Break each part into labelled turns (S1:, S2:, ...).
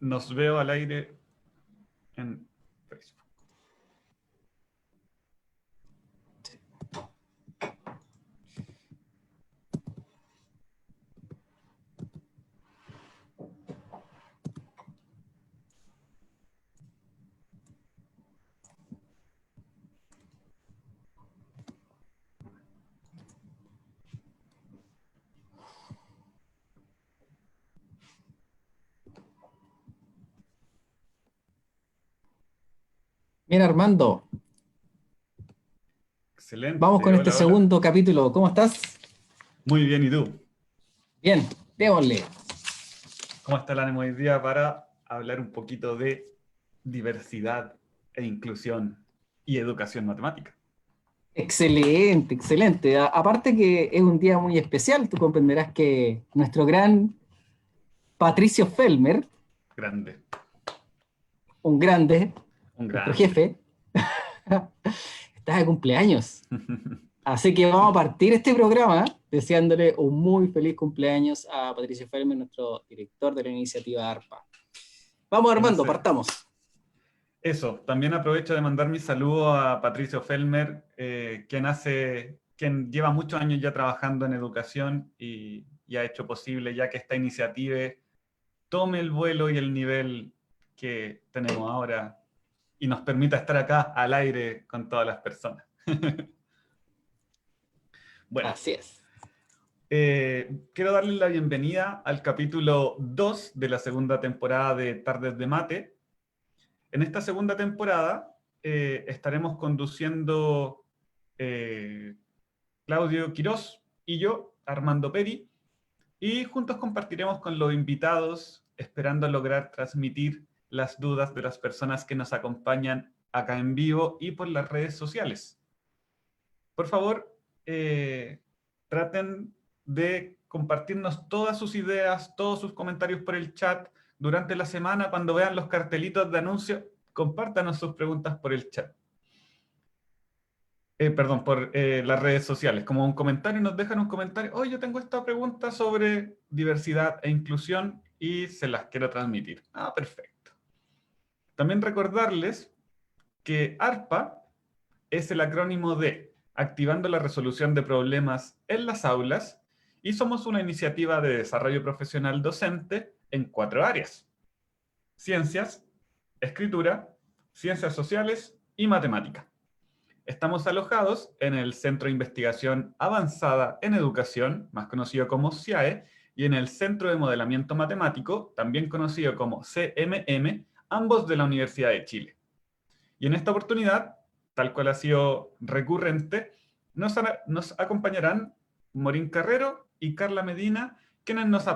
S1: nos veo al aire en Facebook.
S2: Bien, Armando, vamos
S1: Excelente,
S2: con este
S1: hola, hola.
S2: segundo capítulo. ¿Cómo estás?
S1: Muy bien, ¿y tú?
S2: Bien, démosle.
S1: ¿Cómo está el ánimo hoy día para hablar un poquito de diversidad e inclusión y educación matemática?
S2: Excelente, excelente. Aparte que es un día muy especial, tú comprenderás que nuestro gran Patricio Felmer,
S1: Grande,
S2: un grande,
S1: un
S2: nuestro
S1: grande.
S2: jefe, está de cumpleaños. Así que vamos a partir este programa deseándole un muy feliz cumpleaños a Patricio Felmer, nuestro director de la iniciativa ARPA. Vamos,
S1: ¿Quién
S2: Armando,
S1: hace?
S2: partamos.
S1: Eso, también aprovecho de mandar mi saludo a Patricio Felmer, quien lleva muchos años ya trabajando en educación y ha hecho posible ya que esta iniciativa tome el vuelo y el nivel que tenemos ahora y nos permita estar acá al aire con todas las personas. Bueno,
S2: Así es.
S1: quiero darles la bienvenida al capítulo 2 de la segunda temporada de Tardes de Mate. En esta segunda temporada estaremos conduciendo eh, Claudio Quirós y yo, Armando Peri, y juntos compartiremos con los invitados, esperando lograr transmitir las dudas de las personas que nos acompañan acá en vivo y por las redes sociales. Por favor, traten de compartirnos todas sus ideas, todos sus comentarios por el chat durante la semana. Cuando vean los cartelitos de anuncio, compártanos sus preguntas por el chat. Perdón, por las redes sociales, como un comentario, nos dejan un comentario. Hoy yo tengo esta pregunta sobre diversidad e inclusión y se las quiero transmitir. Ah, perfecto. También recordarles que ARPA es el acrónimo de Activando la Resolución de Problemas en las Aulas y somos una iniciativa de desarrollo profesional docente en 4 áreas: ciencias, escritura, ciencias sociales y matemática. Estamos alojados en el Centro de Investigación Avanzada en Educación, más conocido como CIAE, y en el Centro de Modelamiento Matemático, también conocido como CMM, ambos de la Universidad de Chile. Y en esta oportunidad, tal cual ha sido recurrente, nos acompañarán Morín Carrero y Carla Medina, quienes nos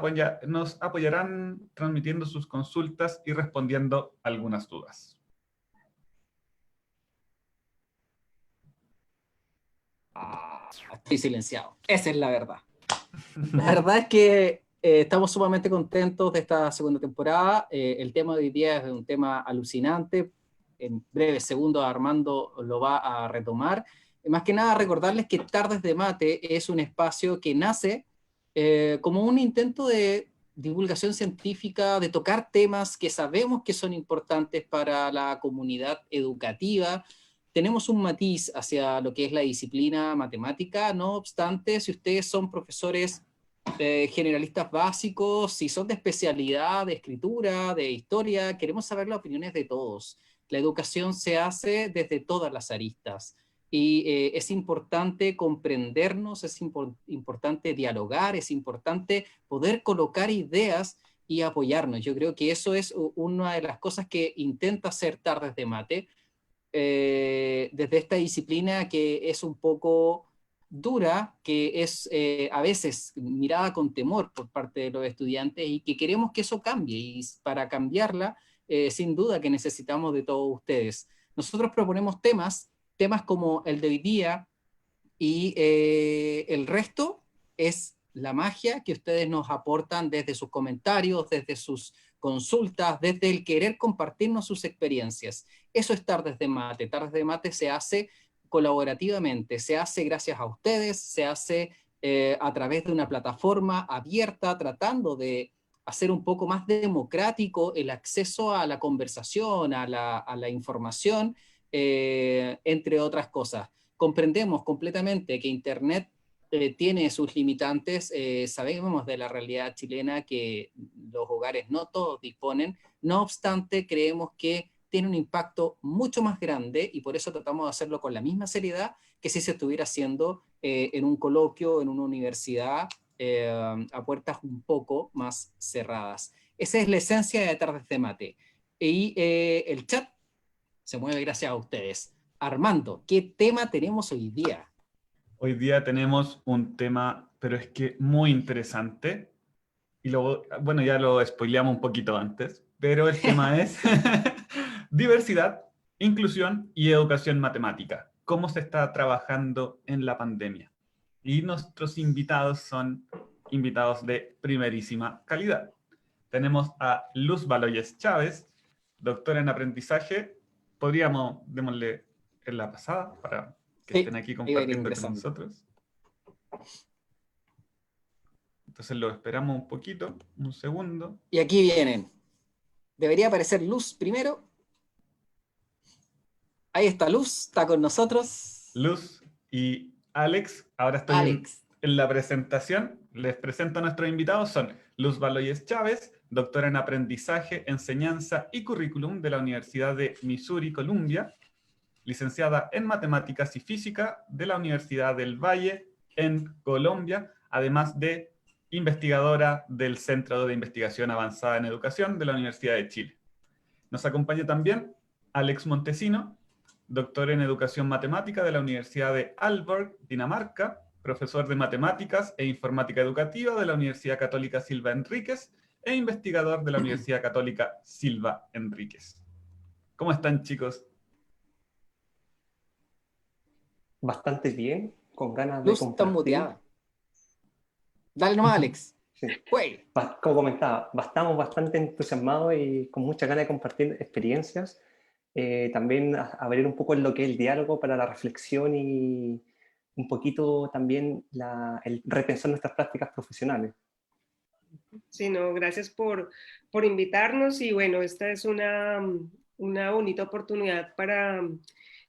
S1: apoyarán transmitiendo sus consultas y respondiendo algunas dudas.
S2: Estoy silenciado. Esa es la verdad. La verdad es que estamos sumamente contentos de esta segunda temporada. El tema de hoy día es un tema alucinante. En breves segundos Armando lo va a retomar. Más que nada recordarles que Tardes de Mate es un espacio que nace como un intento de divulgación científica, de tocar temas que sabemos que son importantes para la comunidad educativa. Tenemos un matiz hacia lo que es la disciplina matemática, no obstante, si ustedes son profesores generalistas básicos, si son de especialidad, de escritura, de historia, queremos saber las opiniones de todos. La educación se hace desde todas las aristas y es importante comprendernos, es importante dialogar, es importante poder colocar ideas y apoyarnos. Yo creo que eso es una de las cosas que intenta hacer Tardes de Mate, desde esta disciplina que es un poco dura, que es a veces mirada con temor por parte de los estudiantes y que queremos que eso cambie, y para cambiarla, sin duda que necesitamos de todos ustedes. Nosotros proponemos temas como el de hoy día, y el resto es la magia que ustedes nos aportan desde sus comentarios, desde sus consultas, desde el querer compartirnos sus experiencias. Eso es Tardes de Mate. Tardes de Mate se hace colaborativamente, se hace gracias a ustedes, se hace a través de una plataforma abierta, tratando de hacer un poco más democrático el acceso a la conversación, a la información, entre otras cosas. Comprendemos completamente que Internet tiene sus limitantes, sabemos de la realidad chilena que los hogares no todos disponen, no obstante creemos que tiene un impacto mucho más grande y por eso tratamos de hacerlo con la misma seriedad que si se estuviera haciendo en un coloquio, en una universidad, a puertas un poco más cerradas. Esa es la esencia de Tardes de Mate. Y el chat se mueve gracias a ustedes. Armando, ¿qué tema tenemos hoy día?
S1: Hoy día tenemos un tema, pero es que muy interesante. Y luego, bueno, ya lo spoileamos un poquito antes, pero el tema es diversidad, inclusión y educación matemática. ¿Cómo se está trabajando en la pandemia? Y nuestros invitados son invitados de primerísima calidad. Tenemos a Luz Baloyes Chávez, doctora en aprendizaje. Podríamos, démosle en la pasada para que
S2: Sí,
S1: estén aquí
S2: iba a ir
S1: compartiendo con
S2: ingresando.
S1: nosotros. Entonces lo esperamos un poquito, un segundo.
S2: Y aquí vienen. Debería aparecer Luz primero. Ahí está Luz, está con nosotros.
S1: Luz y Alex, ahora estoy
S2: Alex.
S1: en la presentación. Les presento a nuestros invitados. Son Luz Baloyes Chávez, doctora en aprendizaje, enseñanza y currículum de la Universidad de Missouri, Columbia, licenciada en matemáticas y física de la Universidad del Valle en Colombia, además de investigadora del Centro de Investigación Avanzada en Educación de la Universidad de Chile. Nos acompaña también Alex Montesino, doctor en Educación Matemática de la Universidad de Aalborg, Dinamarca, profesor de Matemáticas e Informática Educativa de la Universidad Católica Silva Enríquez e investigador de la Universidad Católica Silva Enríquez. ¿Cómo están, chicos?
S3: Bastante bien, con ganas de
S2: Luz está
S3: compartir.
S2: muteada. Dale nomás, Alex.
S3: Sí.
S2: Juegue.
S3: Como comentaba, estamos bastante entusiasmados y con muchas ganas de compartir experiencias. También abrir un poco en lo que es el diálogo para la reflexión y un poquito también el repensar nuestras prácticas profesionales.
S4: Sí, no, gracias por invitarnos y bueno, esta es una bonita oportunidad para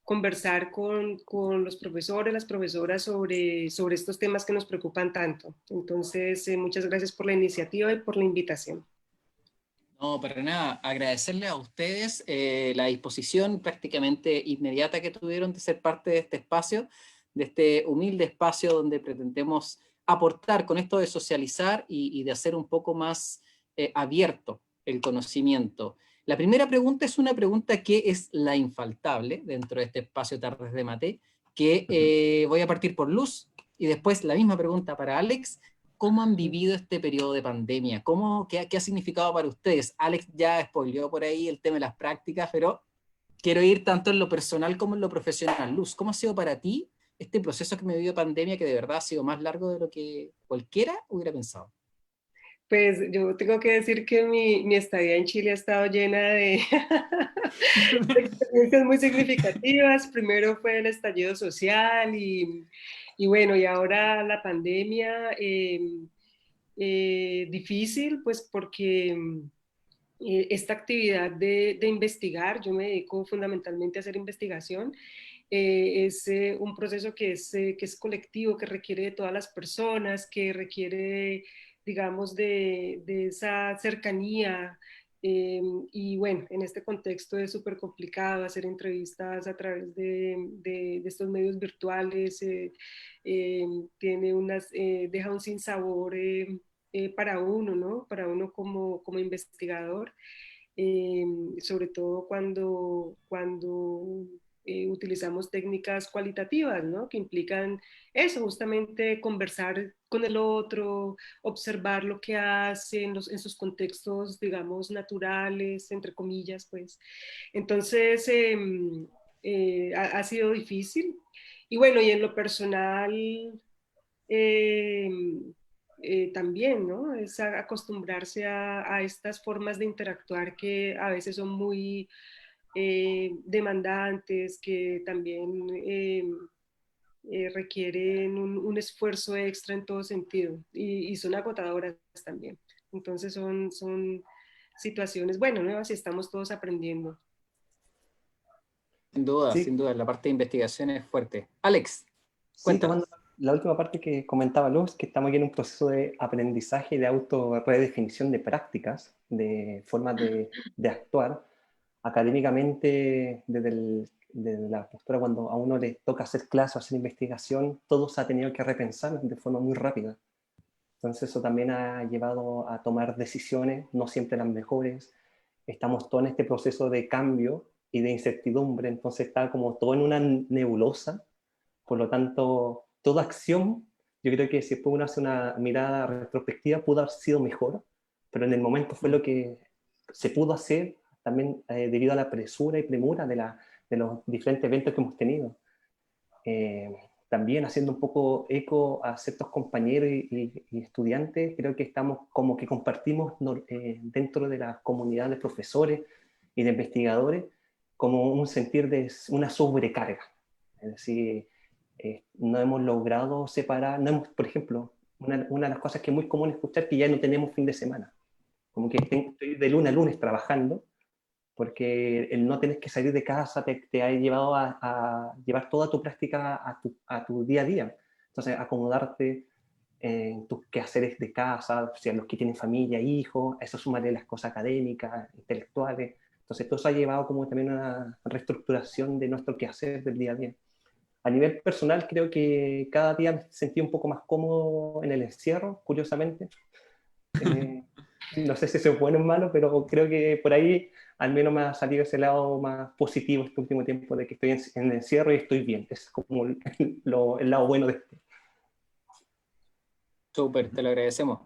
S4: conversar con los profesores, las profesoras sobre estos temas que nos preocupan tanto. Entonces, muchas gracias por la iniciativa y por la invitación.
S2: No, para nada, agradecerle a ustedes la disposición prácticamente inmediata que tuvieron de ser parte de este espacio, de este humilde espacio donde pretendemos aportar con esto de socializar y de hacer un poco más abierto el conocimiento. La primera pregunta es una pregunta que es la infaltable dentro de este espacio Tardes de Mate, que voy a partir por Luz y después la misma pregunta para Alex. ¿Cómo han vivido este periodo de pandemia? ¿Qué ha significado para ustedes? Alex ya spoileó por ahí el tema de las prácticas, pero quiero ir tanto en lo personal como en lo profesional. Luz, ¿cómo ha sido para ti este proceso que me vivió pandemia que de verdad ha sido más largo de lo que cualquiera hubiera pensado?
S4: Pues yo tengo que decir que mi estadía en Chile ha estado llena de experiencias muy significativas. Primero fue el estallido social y bueno, y ahora la pandemia, difícil, pues porque esta actividad de investigar, yo me dedico fundamentalmente a hacer investigación, es un proceso que es colectivo, que requiere de todas las personas, que requiere, digamos, de esa cercanía. Y bueno, en este contexto es súper complicado hacer entrevistas a través de estos medios virtuales, tiene deja un sinsabor para uno, ¿no? Para uno como investigador, eh, sobre todo cuando utilizamos técnicas cualitativas, ¿no? Que implican eso, justamente conversar con el otro, observar lo que hace en sus contextos, digamos, naturales, entre comillas, pues. Entonces, ha sido difícil. Y bueno, y en lo personal, eh, también, ¿no? Es acostumbrarse a estas formas de interactuar que a veces son muy demandantes, que también requieren un esfuerzo extra en todo sentido y son agotadoras también. Entonces son situaciones, bueno, nuevas y estamos todos aprendiendo.
S3: Sí,
S2: Sin duda, la parte de investigación es fuerte. Alex,
S3: sí,
S2: cuéntanos.
S3: tomando la última parte que comentaba Luz, que estamos aquí en un proceso de aprendizaje y de auto-redefinición de prácticas, de formas de actuar. Académicamente, desde la postura cuando a uno le toca hacer clase o hacer investigación, todo se ha tenido que repensar de forma muy rápida. Entonces eso también ha llevado a tomar decisiones, no siempre las mejores. Estamos todos en este proceso de cambio y de incertidumbre, entonces está como todo en una nebulosa. Por lo tanto, toda acción, yo creo que si después uno hace una mirada retrospectiva, pudo haber sido mejor, pero en el momento fue lo que se pudo hacer, también debido a la presura y premura de los diferentes eventos que hemos tenido. Eh, También haciendo un poco eco a ciertos compañeros y estudiantes, creo que estamos como que compartimos dentro de la comunidad de profesores y de investigadores como un sentir de una sobrecarga. Es decir, no hemos logrado separar, no hemos, por ejemplo, una de las cosas que es muy común escuchar que ya no tenemos fin de semana. Como que estoy de lunes a lunes trabajando, porque el no tener que salir de casa te ha llevado a llevar toda tu práctica a tu día a día. Entonces, acomodarte en tus quehaceres de casa, o sea, los que tienen familia, hijos, a eso sumarle las cosas académicas, intelectuales. Entonces, todo eso ha llevado como también a una reestructuración de nuestro quehacer del día a día. A nivel personal, creo que cada día me sentí un poco más cómodo en el encierro, curiosamente. Eh, no sé si eso es bueno o malo, pero creo que por ahí al menos me ha salido ese lado más positivo este último tiempo de que estoy en encierro y estoy bien. Es como el lado bueno de esto.
S2: Súper, te lo agradecemos.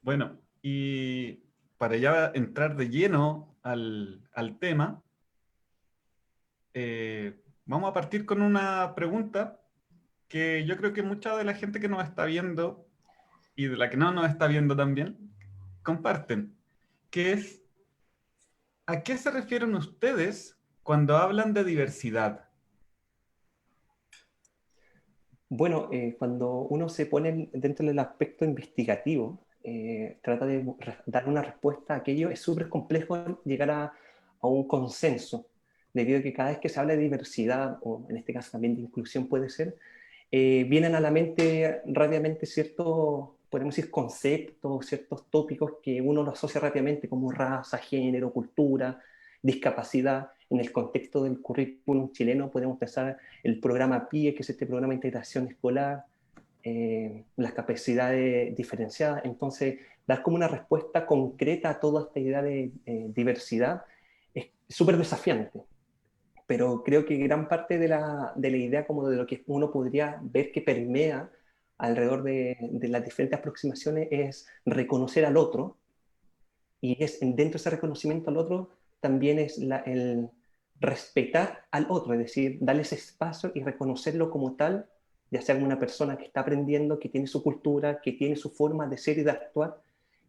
S1: Bueno, y para ya entrar de lleno al tema, vamos a partir con una pregunta que yo creo que mucha de la gente que nos está viendo y de la que no nos está viendo también comparten, que es, ¿a qué se refieren ustedes cuando hablan de diversidad?
S3: Bueno, cuando uno se pone dentro del aspecto investigativo, trata de dar una respuesta a aquello, es súper complejo llegar a un consenso, debido a que cada vez que se habla de diversidad, o en este caso también de inclusión puede ser, vienen a la mente rápidamente ciertos, podemos decir, conceptos, ciertos tópicos que uno lo asocia rápidamente como raza, género, cultura, discapacidad. En el contexto del currículum chileno podemos pensar el programa PIE, que es este programa de integración escolar, las capacidades diferenciadas. Entonces, dar como una respuesta concreta a toda esta idea de diversidad es súper desafiante, pero creo que gran parte de la idea como de lo que uno podría ver que permea alrededor de las diferentes aproximaciones es reconocer al otro, y es dentro de ese reconocimiento al otro también es el respetar al otro, es decir, darle ese espacio y reconocerlo como tal, ya sea como una persona que está aprendiendo, que tiene su cultura, que tiene su forma de ser y de actuar,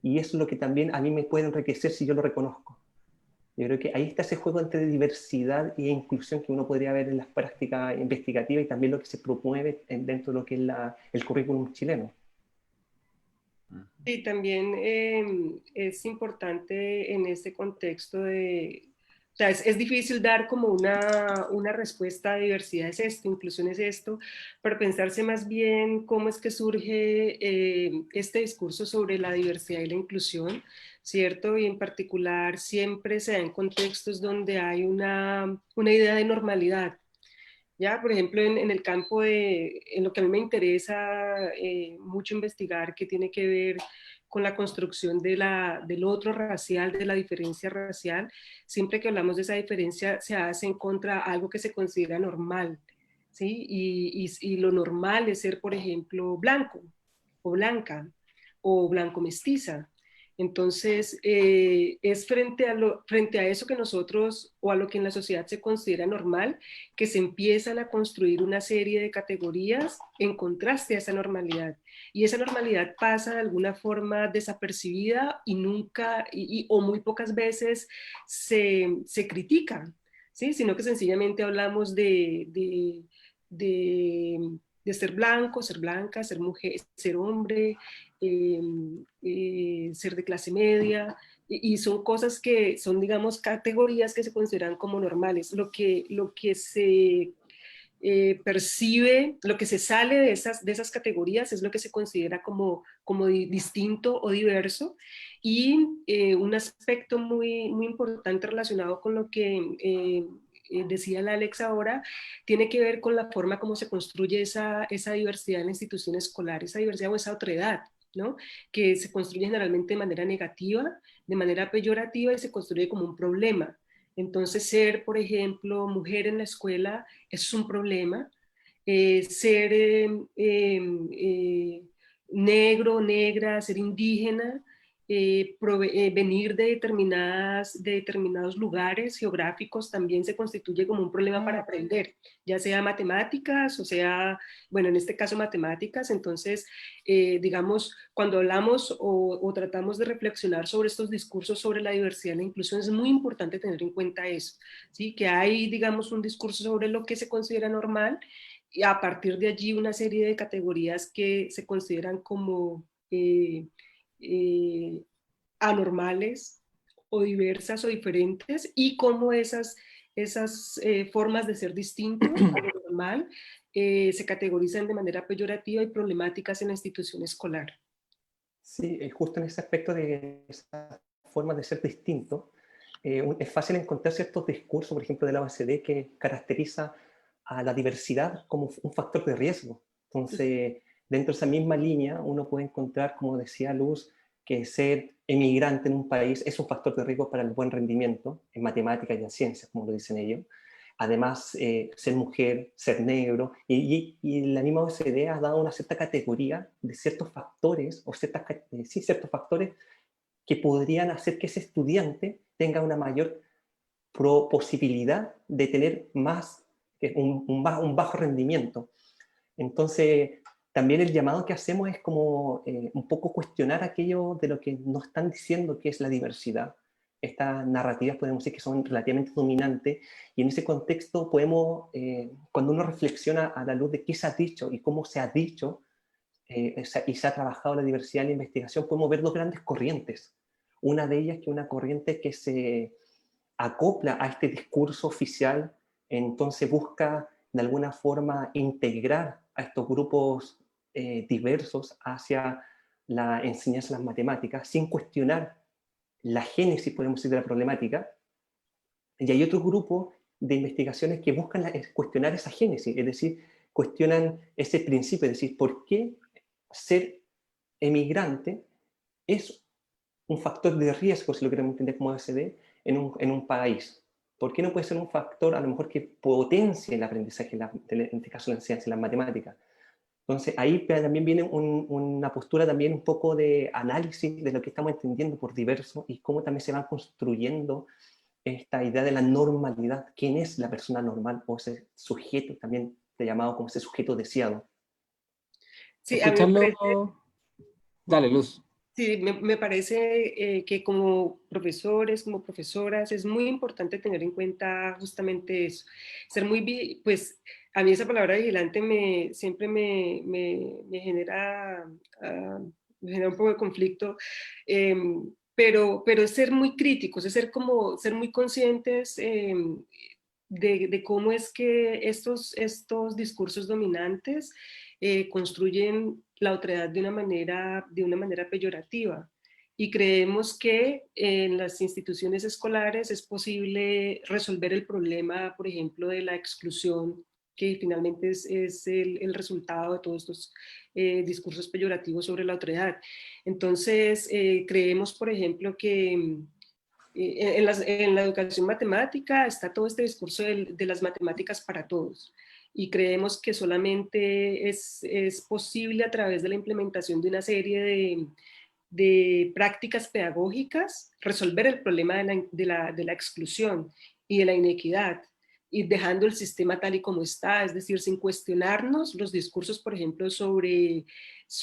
S3: y eso es lo que también a mí me puede enriquecer si yo lo reconozco. Yo creo que ahí está ese juego entre diversidad e inclusión que uno podría ver en las prácticas investigativas y también lo que se promueve dentro de lo que es el currículum chileno.
S4: Sí, también es importante en este contexto o sea, es difícil dar como una respuesta a diversidad es esto, inclusión es esto, pero pensarse más bien cómo es que surge este discurso sobre la diversidad y la inclusión, ¿cierto? Y en particular siempre se da en contextos donde hay una idea de normalidad. Ya, por ejemplo, en el campo en lo que a mí me interesa mucho investigar, que tiene que ver con la construcción del otro racial, de la diferencia racial, siempre que hablamos de esa diferencia se hace en contra de algo que se considera normal, ¿sí? Y lo normal es ser, por ejemplo, blanco o blanca o blanco mestiza. Entonces, es frente a eso que nosotros o a lo que en la sociedad se considera normal, que se empiezan a construir una serie de categorías en contraste a esa normalidad. Y esa normalidad pasa de alguna forma desapercibida y nunca, o muy pocas veces se critica, ¿sí? Sino que sencillamente hablamos de ser blanco, ser blanca, ser mujer, ser hombre, ser de clase media, y son cosas que son, digamos, categorías que se consideran como normales. Lo que se percibe, lo que se sale de esas categorías es lo que se considera como distinto o diverso, y un aspecto muy importante relacionado con lo que decía la Alex ahora, tiene que ver con la forma como se construye esa diversidad en la institución escolar, esa diversidad o esa otredad, ¿no? Que se construye generalmente de manera negativa, de manera peyorativa, y se construye como un problema. Entonces, ser, por ejemplo, mujer en la escuela es un problema. Ser negro, negra, ser indígena, venir de determinados lugares geográficos también se constituye como un problema para aprender, ya sea matemáticas o sea, bueno, en este caso matemáticas. Entonces, digamos, cuando hablamos o tratamos de reflexionar sobre estos discursos sobre la diversidad y la inclusión, es muy importante tener en cuenta eso, ¿sí? Que hay, digamos, un discurso sobre lo que se considera normal, y a partir de allí una serie de categorías que se consideran como eh, anormales o diversas o diferentes, y cómo esas formas de ser distinto a lo normal se categorizan de manera peyorativa y problemáticas en la institución escolar.
S3: Sí, justo en ese aspecto de esa forma de ser distinto, es fácil encontrar ciertos discursos, por ejemplo, de la OCDE, que caracteriza a la diversidad como un factor de riesgo. Entonces, dentro de esa misma línea, uno puede encontrar, como decía Luz, que ser emigrante en un país es un factor de riesgo para el buen rendimiento en matemáticas y en ciencias, como lo dicen ellos. Además, ser mujer, ser negro, y la misma OCDE ha dado una cierta categoría de ciertos factores, o sí, ciertos factores que podrían hacer que ese estudiante tenga una mayor posibilidad de tener más, un bajo rendimiento. Entonces, también el llamado que hacemos es como un poco cuestionar aquello de lo que nos están diciendo que es la diversidad. Estas narrativas podemos decir que son relativamente dominantes, y en ese contexto podemos, cuando uno reflexiona a la luz de qué se ha dicho y cómo se ha dicho, y se ha trabajado la diversidad en la investigación, podemos ver dos grandes corrientes. Una de ellas que es una corriente que se acopla a este discurso oficial, entonces busca de alguna forma integrar a estos grupos diversos hacia la enseñanza de las matemáticas, sin cuestionar la génesis, podemos decir, de la problemática. Y hay otro grupo de investigaciones que buscan cuestionar esa génesis, es decir, cuestionan ese principio, es decir, ¿por qué ser emigrante es un factor de riesgo, si lo queremos entender como ABCD, en un país? ¿Por qué no puede ser un factor a lo mejor que potencie el aprendizaje, en este caso la ciencia, las matemáticas? Entonces ahí también viene una postura también un poco de análisis de lo que estamos entendiendo por diverso, y cómo también se va construyendo esta idea de la normalidad. ¿Quién es la persona normal, o ese sujeto también llamado como ese sujeto deseado?
S4: Sí, a mí me
S2: Escucharlo,
S4: parece,
S2: dale, Luz.
S4: sí, me parece que como profesores, como profesoras, es muy importante tener en cuenta justamente eso. Ser pues a mí esa palabra vigilante siempre me genera, ah, me genera un poco de conflicto, pero es ser muy críticos, es ser muy conscientes de cómo es que estos discursos dominantes construyen la otredad de una manera peyorativa. Y creemos que en las instituciones escolares es posible resolver el problema, por ejemplo, de la exclusión, que finalmente es el resultado de todos estos discursos peyorativos sobre la otredad. Entonces, creemos, por ejemplo, que en la educación matemática está todo este discurso de las matemáticas para todos, y creemos que solamente es posible a través de la implementación de una serie de prácticas pedagógicas resolver el problema de la exclusión y de la inequidad, y dejando el sistema tal y como está, es decir, sin cuestionarnos los discursos, por ejemplo, sobre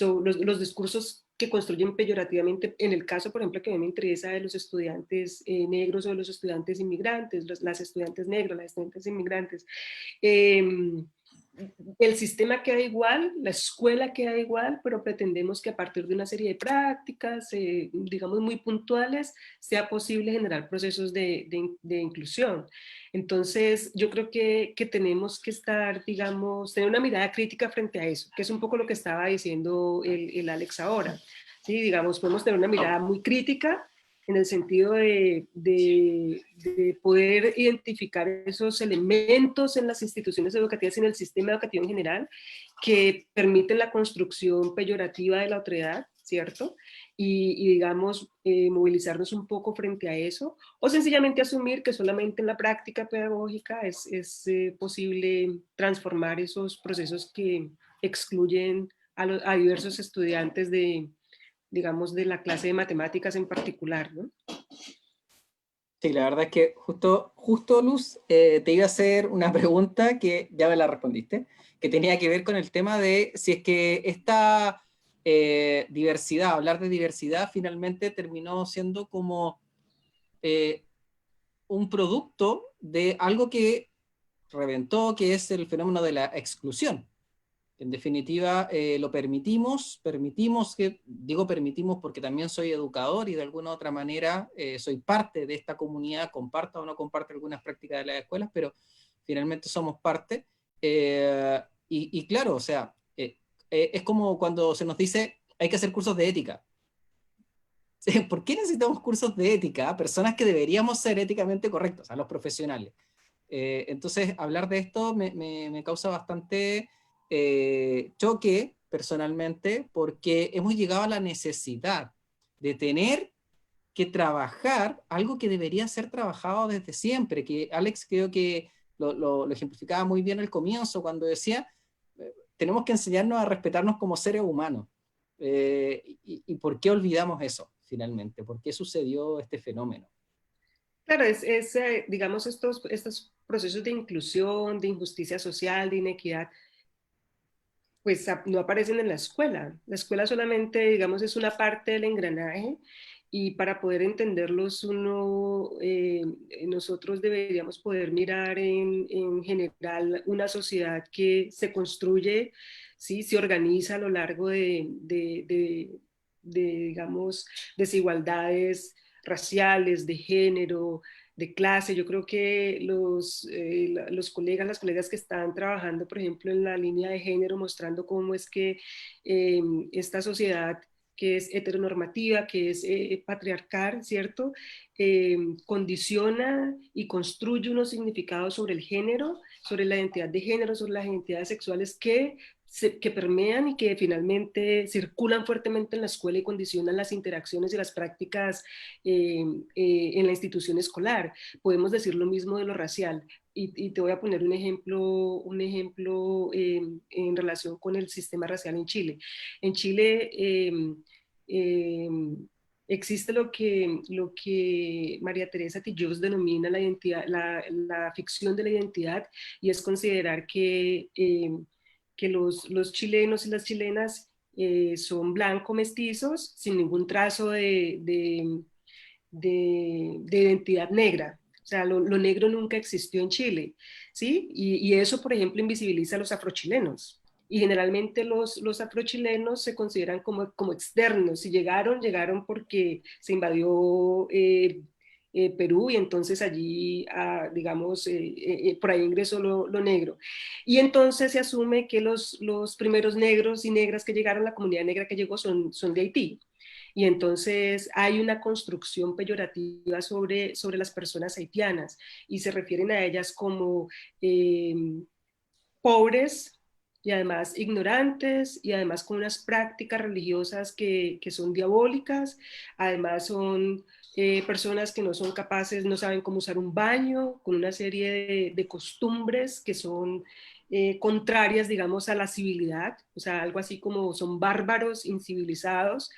S4: los discursos que construyen peyorativamente, en el caso, por ejemplo, que a mí me interesa, de los estudiantes negros o de los estudiantes inmigrantes, las estudiantes negras, las estudiantes inmigrantes. el sistema queda igual, la escuela queda igual, pero pretendemos que a partir de una serie de prácticas, digamos, muy puntuales, sea posible generar procesos de inclusión. Entonces, yo creo que tenemos que estar, digamos, tener una mirada crítica frente a eso, que es un poco lo que estaba diciendo el Alex ahora. Sí, digamos, podemos tener una mirada muy crítica en el sentido de poder identificar esos elementos en las instituciones educativas y en el sistema educativo en general que permiten la construcción peyorativa de la otredad, ¿cierto? Y digamos, movilizarnos un poco frente a eso, o sencillamente asumir que solamente en la práctica pedagógica es posible transformar esos procesos que excluyen a diversos estudiantes de, digamos, de la clase de matemáticas en particular, ¿no?
S2: Sí, la verdad es que justo Luz, te iba a hacer una pregunta que ya me la respondiste, que tenía que ver con el tema de si es que esta diversidad, hablar de diversidad, finalmente terminó siendo como un producto de algo que reventó, que es el fenómeno de la exclusión. En definitiva, lo permitimos que, digo permitimos porque también soy educador y de alguna u otra manera soy parte de esta comunidad, comparta o no comparte algunas prácticas de las escuelas, pero finalmente somos parte. Y claro, o sea, es como cuando se nos dice hay que hacer cursos de ética. ¿Por qué necesitamos cursos de ética? Personas que deberíamos ser éticamente correctos, a los profesionales. Entonces, hablar de esto me causa bastante choque personalmente, porque hemos llegado a la necesidad de tener que trabajar algo que debería ser trabajado desde siempre, que Alex creo que lo ejemplificaba muy bien al comienzo, cuando decía, tenemos que enseñarnos a respetarnos como seres humanos. ¿Y por qué olvidamos eso, finalmente? ¿Por qué sucedió este fenómeno?
S4: Claro, digamos, estos procesos de inclusión, de injusticia social, de inequidad, pues no aparecen en la escuela. La escuela solamente, digamos, es una parte del engranaje y para poder entenderlos nosotros deberíamos poder mirar en general una sociedad que se construye, ¿sí? Se organiza a lo largo digamos, desigualdades raciales, de género, de clase. Yo creo que los colegas, las colegas que están trabajando, por ejemplo, en la línea de género, mostrando cómo es que esta sociedad que es heteronormativa, que es patriarcal, ¿cierto? Condiciona y construye unos significados sobre el género, sobre la identidad de género, sobre las identidades sexuales que permean y que finalmente circulan fuertemente en la escuela y condicionan las interacciones y las prácticas en la institución escolar. Podemos decir lo mismo de lo racial. Y te voy a poner un ejemplo en relación con el sistema racial en Chile. En Chile eh, existe lo que María Teresa Tillós denomina la identidad, la ficción de la identidad, y es considerar que los chilenos y las chilenas son blancos mestizos sin ningún trazo de identidad negra. O sea, lo negro nunca existió en Chile, ¿sí? Y eso, por ejemplo, invisibiliza a los afrochilenos. Y generalmente los afrochilenos se consideran como externos. Si llegaron porque se invadió Perú y entonces allí, digamos, por ahí ingresó lo negro. Y entonces se asume que los primeros negros y negras que llegaron, la comunidad negra que llegó son de Haití. Y entonces hay una construcción peyorativa sobre las personas haitianas y se refieren a ellas como pobres y además ignorantes y además con unas prácticas religiosas que son diabólicas, además son personas que no son capaces, no saben cómo usar un baño, con una serie de costumbres que son contrarias, digamos, a la civilidad, o sea, algo así como son bárbaros, incivilizados,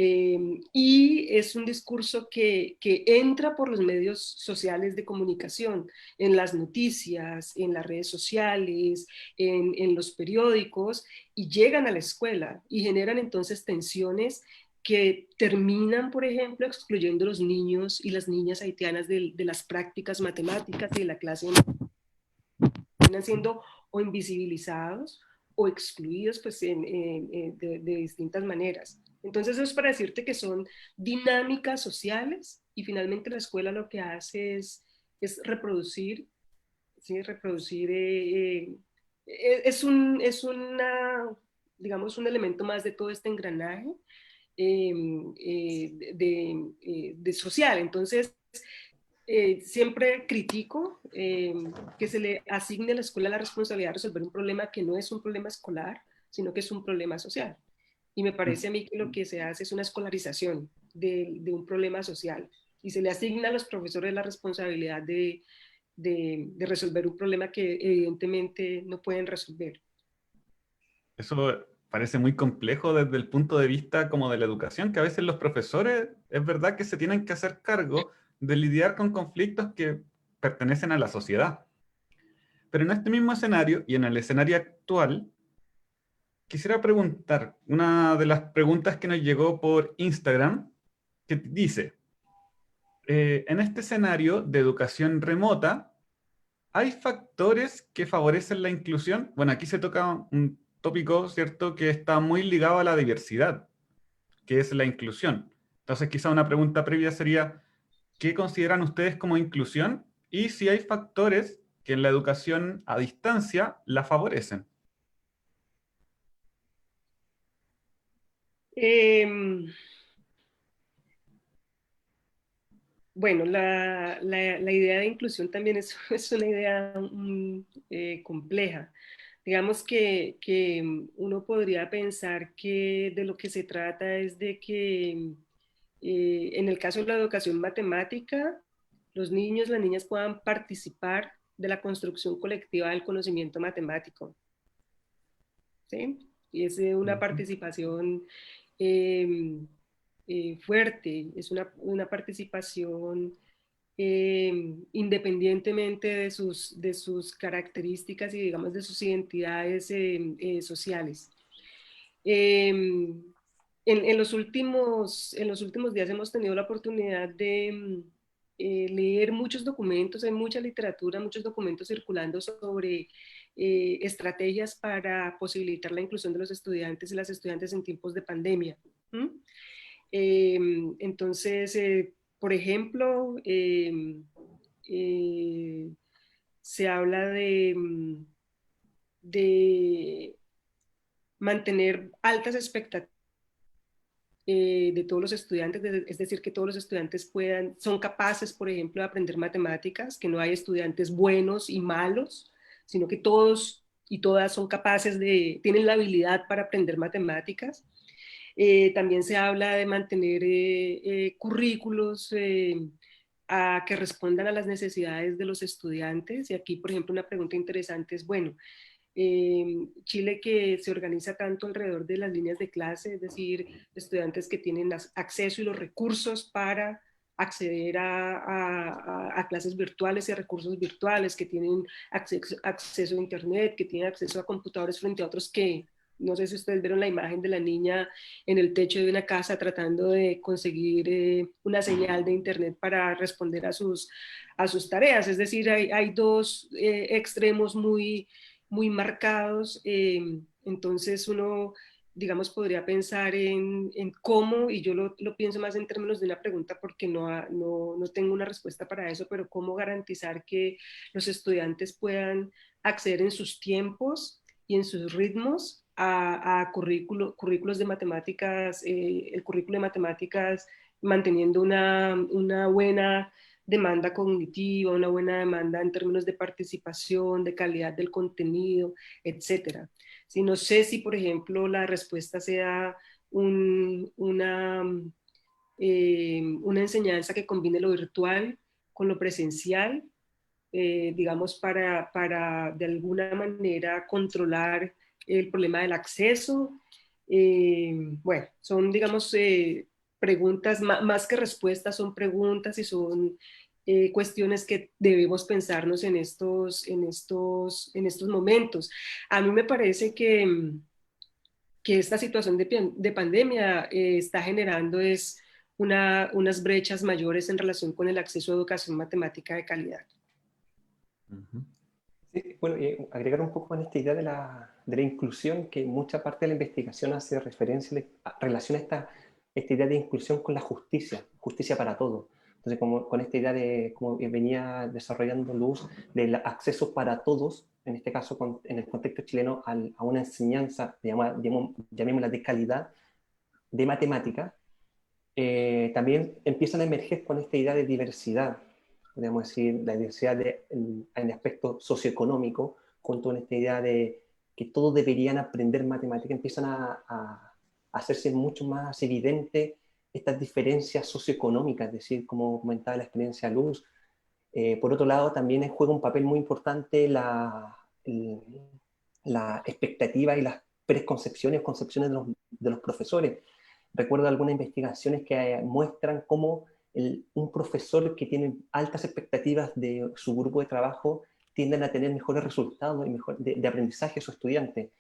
S4: y es un discurso que entra por los medios sociales de comunicación, en las noticias, en las redes sociales, en los periódicos, y llegan a la escuela y generan entonces tensiones que terminan, por ejemplo, excluyendo a los niños y las niñas haitianas de las prácticas matemáticas y de la clase, terminan siendo o invisibilizados o excluidos pues, de distintas maneras. Entonces eso es para decirte que son dinámicas sociales y finalmente la escuela lo que hace es reproducir, ¿sí? Reproducir, digamos, un elemento más de todo este engranaje de social. Entonces, siempre critico que se le asigne a la escuela la responsabilidad de resolver un problema que no es un problema escolar, sino que es un problema social. Y me parece a mí que lo que se hace es una escolarización de un problema social y se le asigna a los profesores la responsabilidad de resolver un problema que evidentemente no pueden resolver.
S1: Eso parece muy complejo desde el punto de vista como de la educación, que a veces los profesores es verdad que se tienen que hacer cargo de lidiar con conflictos que pertenecen a la sociedad. Pero en este mismo escenario y en el escenario actual, quisiera preguntar una de las preguntas que nos llegó por Instagram, que dice, en este escenario de educación remota, ¿hay factores que favorecen la inclusión? Bueno, aquí se toca un tópico, ¿cierto?, que está muy ligado a la diversidad, que es la inclusión. Entonces, quizá una pregunta previa sería, ¿qué consideran ustedes como inclusión? Y si hay factores que en la educación a distancia la favorecen.
S4: Bueno, la idea de inclusión también es una idea compleja. Digamos que uno podría pensar que de lo que se trata es de que en el caso de la educación matemática, los niños, las niñas puedan participar de la construcción colectiva del conocimiento matemático, ¿sí? Y es una
S1: Ujú.
S4: participación eh, fuerte, es una participación independientemente de sus características y digamos de sus identidades sociales. En los últimos días hemos tenido la oportunidad de leer muchos documentos, hay mucha literatura, muchos documentos circulando sobre estrategias para posibilitar la inclusión de los estudiantes y las estudiantes en tiempos de pandemia. ¿Mm? Entonces, por ejemplo, se habla de mantener altas expectativas de todos los estudiantes, es decir, que todos los estudiantes son capaces, por ejemplo, de aprender matemáticas, que no hay estudiantes buenos y malos, sino que todos y todas son capaces tienen la habilidad para aprender matemáticas. También se habla de mantener currículos que respondan a las necesidades de los estudiantes. Y aquí, por ejemplo, una pregunta interesante es, bueno, Chile que se organiza tanto alrededor de las líneas de clase, es decir, estudiantes que tienen acceso y los recursos para acceder a clases virtuales y a recursos virtuales, que tienen acceso a internet, que tienen acceso a computadores frente a otros que, no sé si ustedes vieron la imagen de la niña en el techo de una casa tratando de conseguir una señal de internet para responder a sus tareas. Es decir, hay dos extremos muy marcados. Entonces uno, digamos, podría pensar en cómo, y yo lo pienso más en términos de una pregunta porque no tengo una respuesta para eso, pero cómo garantizar que los estudiantes puedan acceder en sus tiempos y en sus ritmos a currículos de matemáticas, el currículo de matemáticas manteniendo una buena demanda cognitiva, una buena demanda en términos de participación, de calidad del contenido, etcétera. Si no sé si, por ejemplo, la respuesta sea una enseñanza que combine lo virtual con lo presencial, digamos, para de alguna manera controlar el problema del acceso. Bueno, son, digamos, preguntas, más que respuestas, son preguntas y son cuestiones que debemos pensarnos en estos momentos. A mí me parece que esta situación de pandemia está generando unas brechas mayores en relación con el acceso a educación matemática de calidad.
S1: Ujú.
S3: Sí, bueno, y agregar un poco en esta idea de la inclusión, que mucha parte de la investigación hace referencia, relaciona esta idea de inclusión con la justicia, justicia para todos. Entonces, como, con esta idea de, como venía desarrollando Luz, del acceso para todos, en este caso en el contexto chileno, a una enseñanza, llamémosla de calidad, de matemática, también empiezan a emerger con esta idea de diversidad, podríamos decir, la diversidad en el aspecto socioeconómico, junto con esta idea de que todos deberían aprender matemática, empiezan a hacerse mucho más evidente estas diferencias socioeconómicas, es decir, como comentaba la experiencia Luz. Por otro lado, también juega un papel muy importante la expectativa y las preconcepciones, concepciones de los profesores. Recuerdo algunas investigaciones que muestran cómo un profesor que tiene altas expectativas de su grupo de trabajo tienden a tener mejores resultados y de aprendizaje a su estudiante.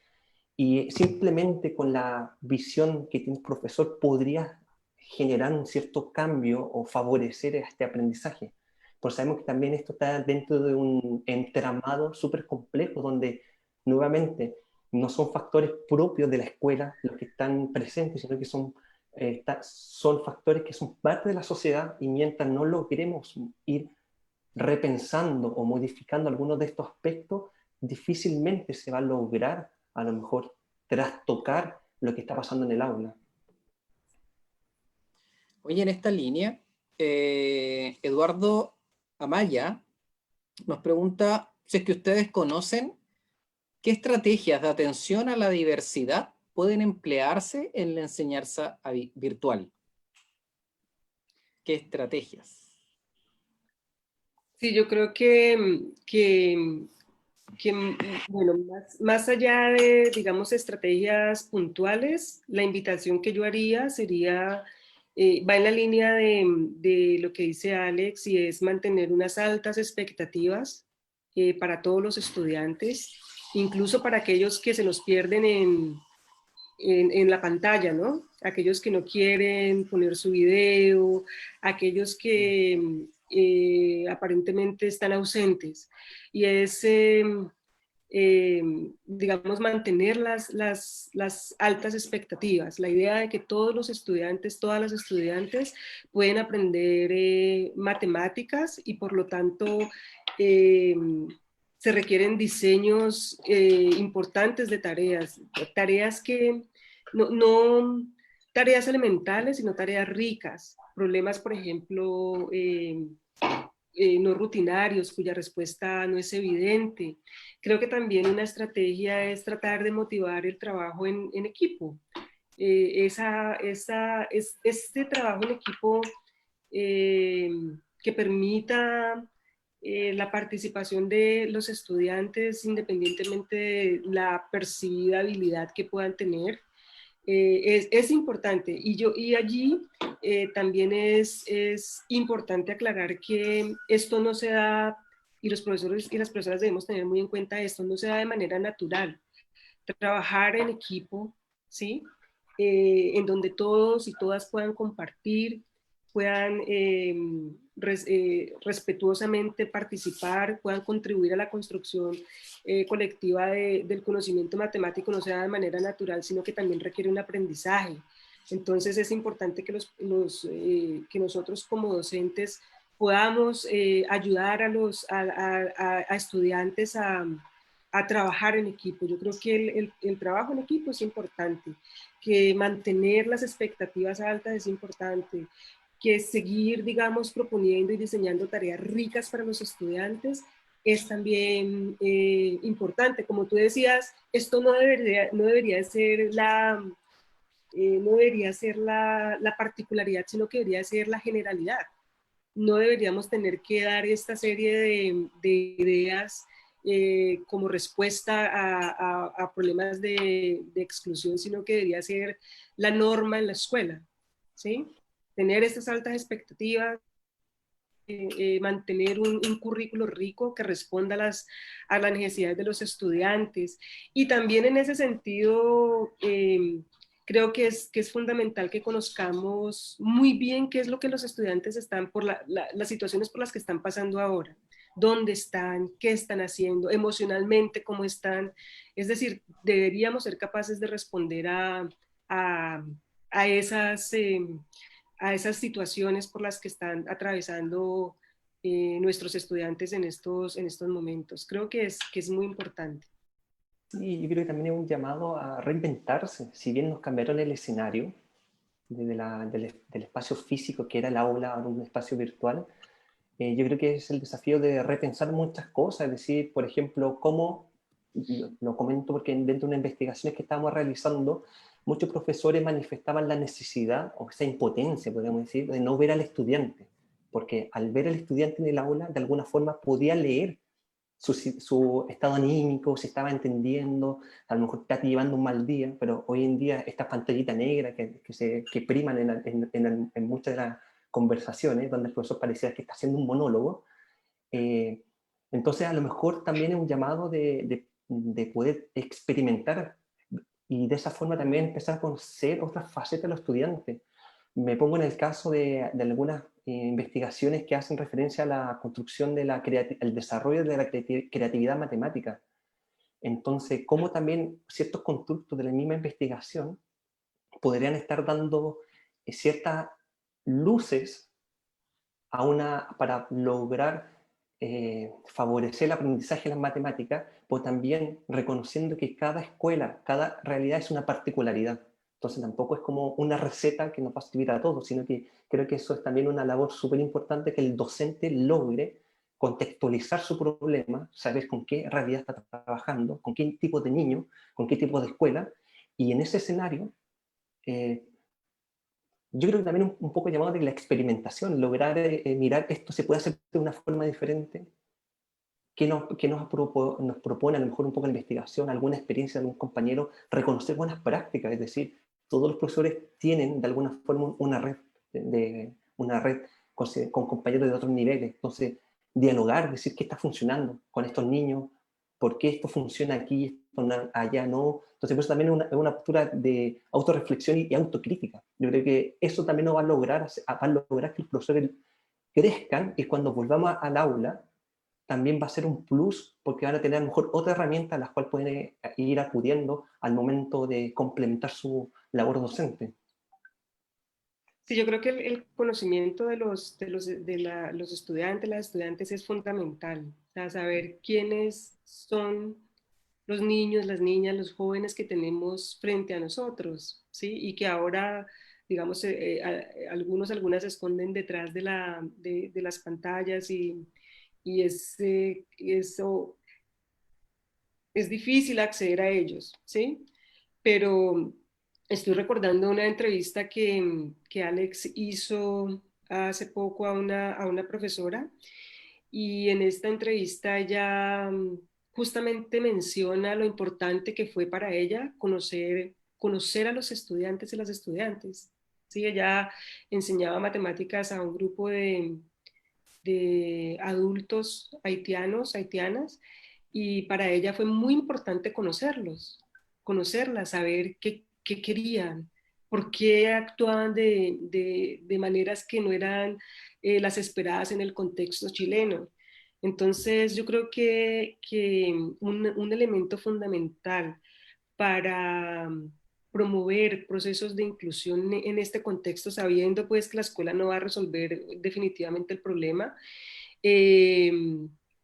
S3: Y simplemente con la visión que tiene un profesor podría generar un cierto cambio o favorecer este aprendizaje. Pues sabemos que también esto está dentro de un entramado súper complejo donde nuevamente no son factores propios de la escuela los que están presentes, sino que son factores que son parte de la sociedad, y mientras no logremos ir repensando o modificando algunos de estos aspectos, difícilmente se va a lograr a lo mejor trastocar lo que está pasando en el aula.
S2: Oye, en esta línea, Eduardo Amaya nos pregunta si es que ustedes conocen qué estrategias de atención a la diversidad pueden emplearse en la enseñanza virtual. ¿Qué estrategias?
S4: Sí, yo creo bueno, más allá de, digamos, estrategias puntuales, la invitación que yo haría sería, va en la línea de lo que dice Alex, y es mantener unas altas expectativas para todos los estudiantes, incluso para aquellos que se nos pierden en la pantalla, ¿no? Aquellos que no quieren poner su video, aquellos que aparentemente están ausentes. Y es, digamos, mantener las altas expectativas. La idea de que todos los estudiantes, todas las estudiantes pueden aprender matemáticas, y por lo tanto se requieren diseños importantes de tareas que no tareas elementales, sino tareas ricas, problemas, por ejemplo, no rutinarios, cuya respuesta no es evidente. Creo que también una estrategia es tratar de motivar el trabajo en equipo. Este trabajo en equipo que permita la participación de los estudiantes independientemente de la percibida habilidad que puedan tener, es importante. Y allí también es importante aclarar que esto no se da, y los profesores y las profesoras debemos tener muy en cuenta esto, no se da de manera natural. Trabajar en equipo, ¿sí? En donde todos y todas puedan compartir, puedan respetuosamente participar, puedan contribuir a la construcción colectiva del conocimiento matemático, no se da de manera natural, sino que también requiere un aprendizaje. Entonces es importante que, que nosotros como docentes podamos ayudar a estudiantes a trabajar en equipo. Yo creo que el trabajo en equipo es importante, que mantener las expectativas altas es importante, que seguir, digamos, proponiendo y diseñando tareas ricas para los estudiantes es también importante. Como tú decías, esto no debería ser la particularidad, sino que debería ser la generalidad. No deberíamos tener que dar esta serie de ideas como respuesta a problemas de exclusión, sino que debería ser la norma en la escuela, ¿sí? Tener estas altas expectativas, mantener un currículo rico que responda a las necesidades de los estudiantes. Y también en ese sentido, creo que es fundamental que conozcamos muy bien qué es lo que los estudiantes están, las situaciones por las que están pasando ahora. dónde están, qué están haciendo, emocionalmente cómo están. Es decir, deberíamos ser capaces de responder a, a esas, a esas situaciones por las que están atravesando nuestros estudiantes en estos momentos. Creo que es muy importante.
S3: Y yo creo que también es un llamado a reinventarse. Si bien nos cambiaron el escenario del espacio físico que era el aula a un espacio virtual, yo creo que es el desafío de repensar muchas cosas, es decir, por ejemplo, cómo, lo comento porque dentro de unas investigaciones que estábamos realizando, muchos profesores manifestaban la necesidad, o esa impotencia, podríamos decir, de no ver al estudiante, porque al ver al estudiante en el aula, de alguna forma podía leer su estado anímico, se estaba entendiendo, a lo mejor está llevando un mal día, pero hoy en día esta pantallita negra que priman en muchas de las conversaciones, donde el profesor parecía que está haciendo un monólogo, eh, entonces a lo mejor también es un llamado de poder experimentar y de esa forma también empezar a conocer otras facetas de los estudiantes. Me pongo en el caso de algunas investigaciones que hacen referencia a la construcción el desarrollo de la creatividad matemática. Entonces, cómo también ciertos constructos de la misma investigación podrían estar dando ciertas luces para lograr favorecer el aprendizaje de las matemáticas, pero también reconociendo que cada escuela, cada realidad es una particularidad. Entonces tampoco es como una receta que nos va a servir a todos, sino que creo que eso es también una labor súper importante, que el docente logre contextualizar su problema, saber con qué realidad está trabajando, con qué tipo de niño, con qué tipo de escuela, y en ese escenario eh, yo creo que también un poco llamado de la experimentación, lograr mirar esto se puede hacer de una forma diferente, nos propone a lo mejor un poco la investigación, alguna experiencia de algún compañero, reconocer buenas prácticas, es decir, todos los profesores tienen de alguna forma una red con compañeros de otros niveles, entonces dialogar, decir qué está funcionando con estos niños, por qué esto funciona aquí, esto allá no, entonces pues también es una postura de autorreflexión y autocrítica. Yo creo que eso también nos va a lograr que los profesores crezcan y cuando volvamos al aula también va a ser un plus porque van a tener a lo mejor otra herramienta a la cual pueden ir acudiendo al momento de complementar su labor docente.
S4: Sí, yo creo que el conocimiento los estudiantes, las estudiantes es fundamental. O sea, saber quiénes son los niños, las niñas, los jóvenes que tenemos frente a nosotros, ¿sí? Y que ahora, digamos, algunas se esconden detrás de las pantallas y eso es difícil acceder a ellos, ¿sí? Pero estoy recordando una entrevista que Alex hizo hace poco a una profesora y en esta entrevista ella justamente menciona lo importante que fue para ella conocer a los estudiantes y las estudiantes. Sí, ella enseñaba matemáticas a un grupo de adultos haitianos, haitianas, y para ella fue muy importante conocerlos, conocerlas, saber qué querían, por qué actuaban de maneras que no eran las esperadas en el contexto chileno. Entonces, yo creo que un elemento fundamental para promover procesos de inclusión en este contexto, sabiendo pues que la escuela no va a resolver definitivamente el problema, eh,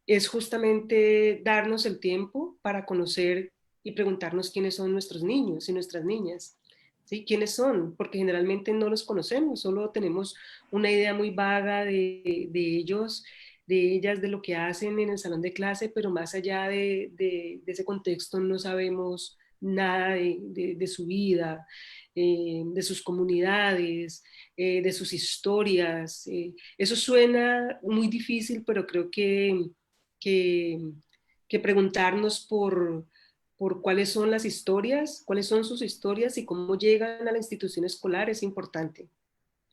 S4: es justamente darnos el tiempo para conocer y preguntarnos quiénes son nuestros niños y nuestras niñas. ¿Sí? ¿Quiénes son? Porque generalmente no los conocemos, solo tenemos una idea muy vaga de ellos, de ellas, de lo que hacen en el salón de clase, pero más allá de ese contexto no sabemos nada de su vida, de sus comunidades, de sus historias. Eso suena muy difícil, pero creo que, que preguntarnos por cuáles son las historias, cuáles son sus historias y cómo llegan a la institución escolar es importante.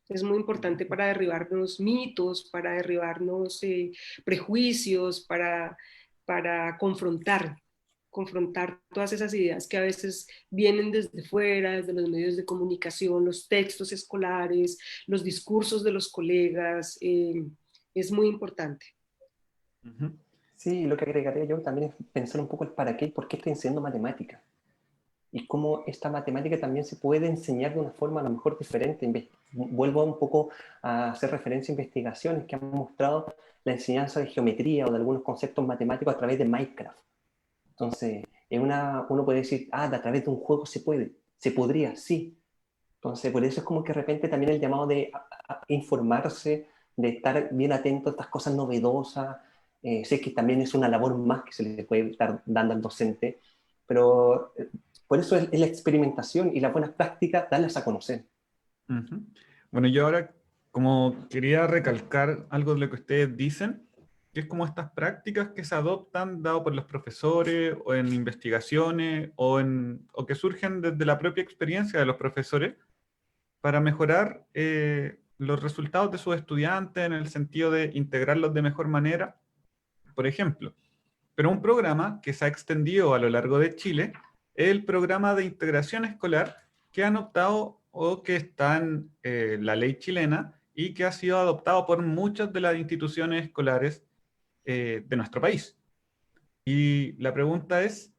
S4: Es muy importante para derribarnos mitos, para derribarnos prejuicios, para confrontar todas esas ideas que a veces vienen desde fuera, desde los medios de comunicación, los textos escolares, los discursos de los colegas. Es muy importante.
S1: Ujú.
S3: Sí, lo que agregaría yo también es pensar un poco el para qué y por qué estoy enseñando matemática. Y cómo esta matemática también se puede enseñar de una forma a lo mejor diferente. Vuelvo un poco a hacer referencia a investigaciones que han mostrado la enseñanza de geometría o de algunos conceptos matemáticos a través de Minecraft. Entonces, uno puede decir, ah, a través de un juego se puede, se podría, sí. Entonces, por eso es como que de repente también el llamado de a informarse, de estar bien atento a estas cosas novedosas. Sé que también es una labor más que se le puede estar dando al docente, pero por eso es la experimentación y las buenas prácticas, darlas a conocer.
S1: Ujú. Bueno, yo ahora como quería recalcar algo de lo que ustedes dicen, que es como estas prácticas que se adoptan dado por los profesores o en investigaciones o que surgen desde la propia experiencia de los profesores para mejorar los resultados de sus estudiantes en el sentido de integrarlos de mejor manera, por ejemplo. Pero un programa que se ha extendido a lo largo de Chile es el programa de integración escolar que han optado o que está en la ley chilena y que ha sido adoptado por muchas de las instituciones escolares de nuestro país. Y la pregunta es,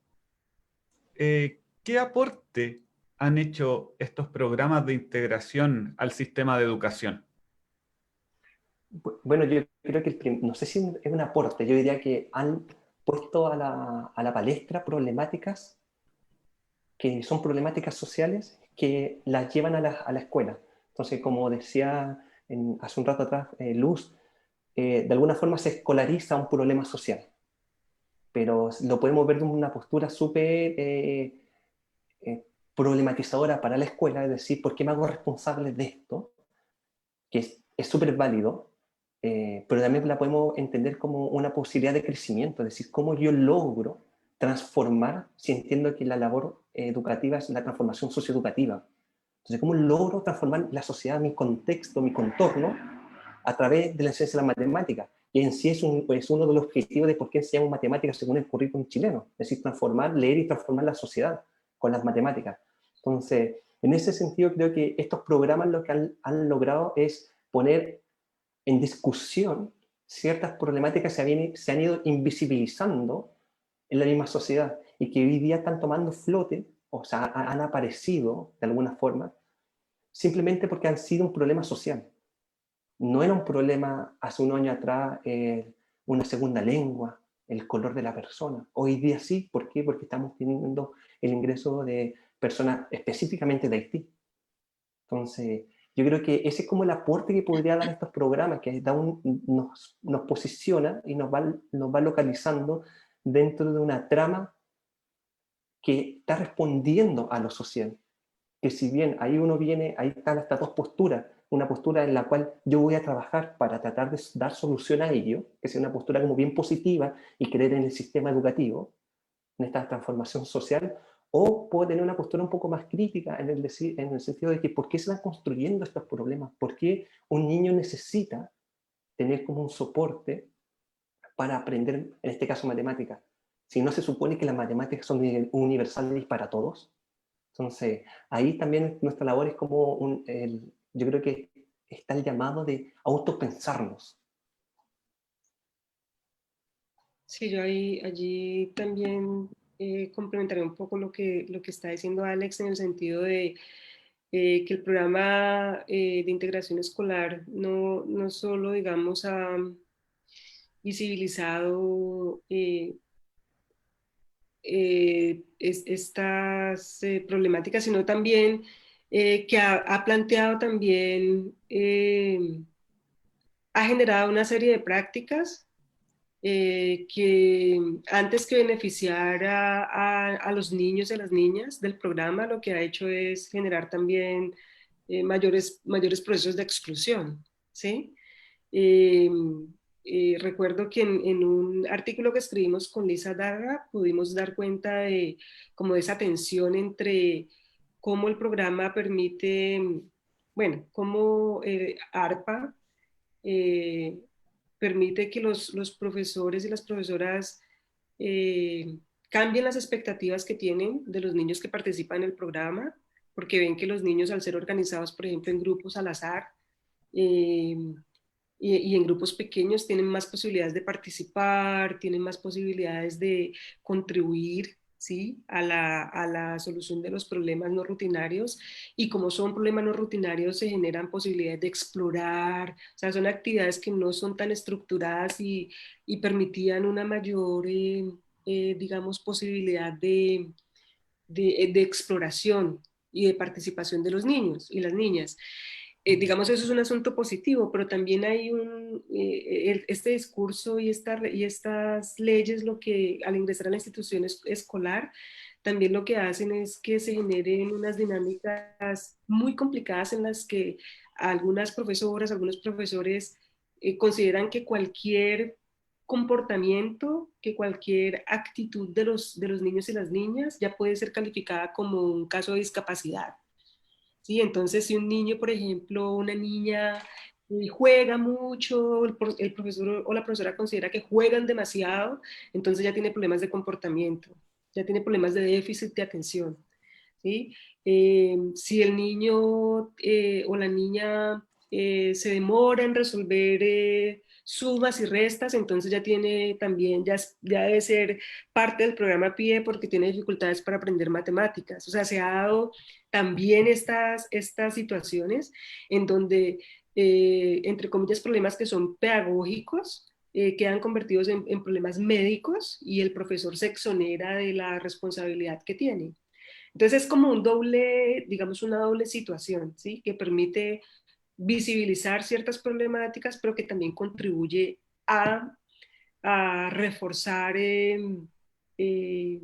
S1: ¿qué aporte han hecho estos programas de integración al sistema de educación?
S3: Bueno, yo creo que no sé si es un aporte, yo diría que han puesto a la palestra problemáticas que son problemáticas sociales que las llevan a la escuela. Entonces, como decía hace un rato atrás Luz, de alguna forma se escolariza un problema social, pero lo podemos ver de una postura súper eh, problematizadora para la escuela, es decir, ¿por qué me hago responsable de esto? Que es súper válido, pero también la podemos entender como una posibilidad de crecimiento, es decir, cómo yo logro transformar si entiendo que la labor educativa es la transformación socioeducativa. Entonces, ¿cómo logro transformar la sociedad, mi contexto, mi contorno, a través de la enseñanza de la matemática? Y en sí es uno de los objetivos de por qué enseñamos matemáticas según el currículum chileno, es decir, transformar, leer y transformar la sociedad con las matemáticas. Entonces, en ese sentido, creo que estos programas lo que han logrado es poner en discusión ciertas problemáticas que se han ido invisibilizando en la misma sociedad y que hoy día están tomando flote, o sea, han aparecido de alguna forma, simplemente porque han sido un problema social. No era un problema hace un año atrás una segunda lengua, el color de la persona. Hoy día sí, ¿por qué? Porque estamos teniendo el ingreso de personas específicamente de Haití. Entonces, yo creo que ese es como el aporte que podría dar estos programas, que nos posiciona y nos va localizando dentro de una trama que está respondiendo a lo social. Que si bien ahí uno viene, ahí están estas dos posturas, una postura en la cual yo voy a trabajar para tratar de dar solución a ello, que sea una postura como bien positiva y creer en el sistema educativo, en esta transformación social, o puedo tener una postura un poco más crítica en el sentido de que ¿por qué se van construyendo estos problemas? ¿Por qué un niño necesita tener como un soporte para aprender, en este caso, matemáticas? Si no se supone que las matemáticas son universales para todos. Entonces, ahí también nuestra labor es como yo creo que está el llamado de autopensarnos.
S4: Sí, yo allí también complementaré un poco lo que está diciendo Alex en el sentido de que el programa de integración escolar no solo, digamos, ha visibilizado estas problemáticas, sino también que ha planteado también, ha generado una serie de prácticas que antes que beneficiar a los niños y a las niñas del programa, lo que ha hecho es generar también mayores procesos de exclusión, ¿sí? Eh, recuerdo que en un artículo que escribimos con Lisa Daga pudimos dar cuenta de como de esa tensión entre cómo el programa permite, bueno, cómo ARPA eh, permite que los profesores y las profesoras cambien las expectativas que tienen de los niños que participan en el programa, porque ven que los niños al ser organizados, por ejemplo, en grupos al azar, eh, y en grupos pequeños tienen más posibilidades de participar, tienen más posibilidades de contribuir, ¿sí? A la solución de los problemas no rutinarios, y como son problemas no rutinarios se generan posibilidades de explorar, o sea, son actividades que no son tan estructuradas y permitían una mayor, digamos, posibilidad de exploración y de participación de los niños y las niñas. Digamos, eso es un asunto positivo, pero también hay este discurso y estas leyes, lo que al ingresar a la institución escolar, también lo que hacen es que se generen unas dinámicas muy complicadas en las que algunas profesoras, algunos profesores consideran que cualquier comportamiento, que cualquier actitud de los niños y las niñas ya puede ser calificada como un caso de discapacidad. ¿Sí? Entonces, si un niño, por ejemplo, una niña juega mucho, el profesor o la profesora considera que juegan demasiado, entonces ya tiene problemas de comportamiento, ya tiene problemas de déficit de atención. ¿Sí? Si el niño o la niña se demora en resolver sumas y restas, entonces ya tiene también, ya debe ser parte del programa PIE porque tiene dificultades para aprender matemáticas. O sea, se ha dado también estas situaciones en donde, entre comillas, problemas que son pedagógicos, quedan convertidos en problemas médicos y el profesor se exonera de la responsabilidad que tiene. Entonces es como un doble, digamos, una doble situación, ¿sí? Que permite visibilizar ciertas problemáticas, pero que también contribuye a reforzar eh,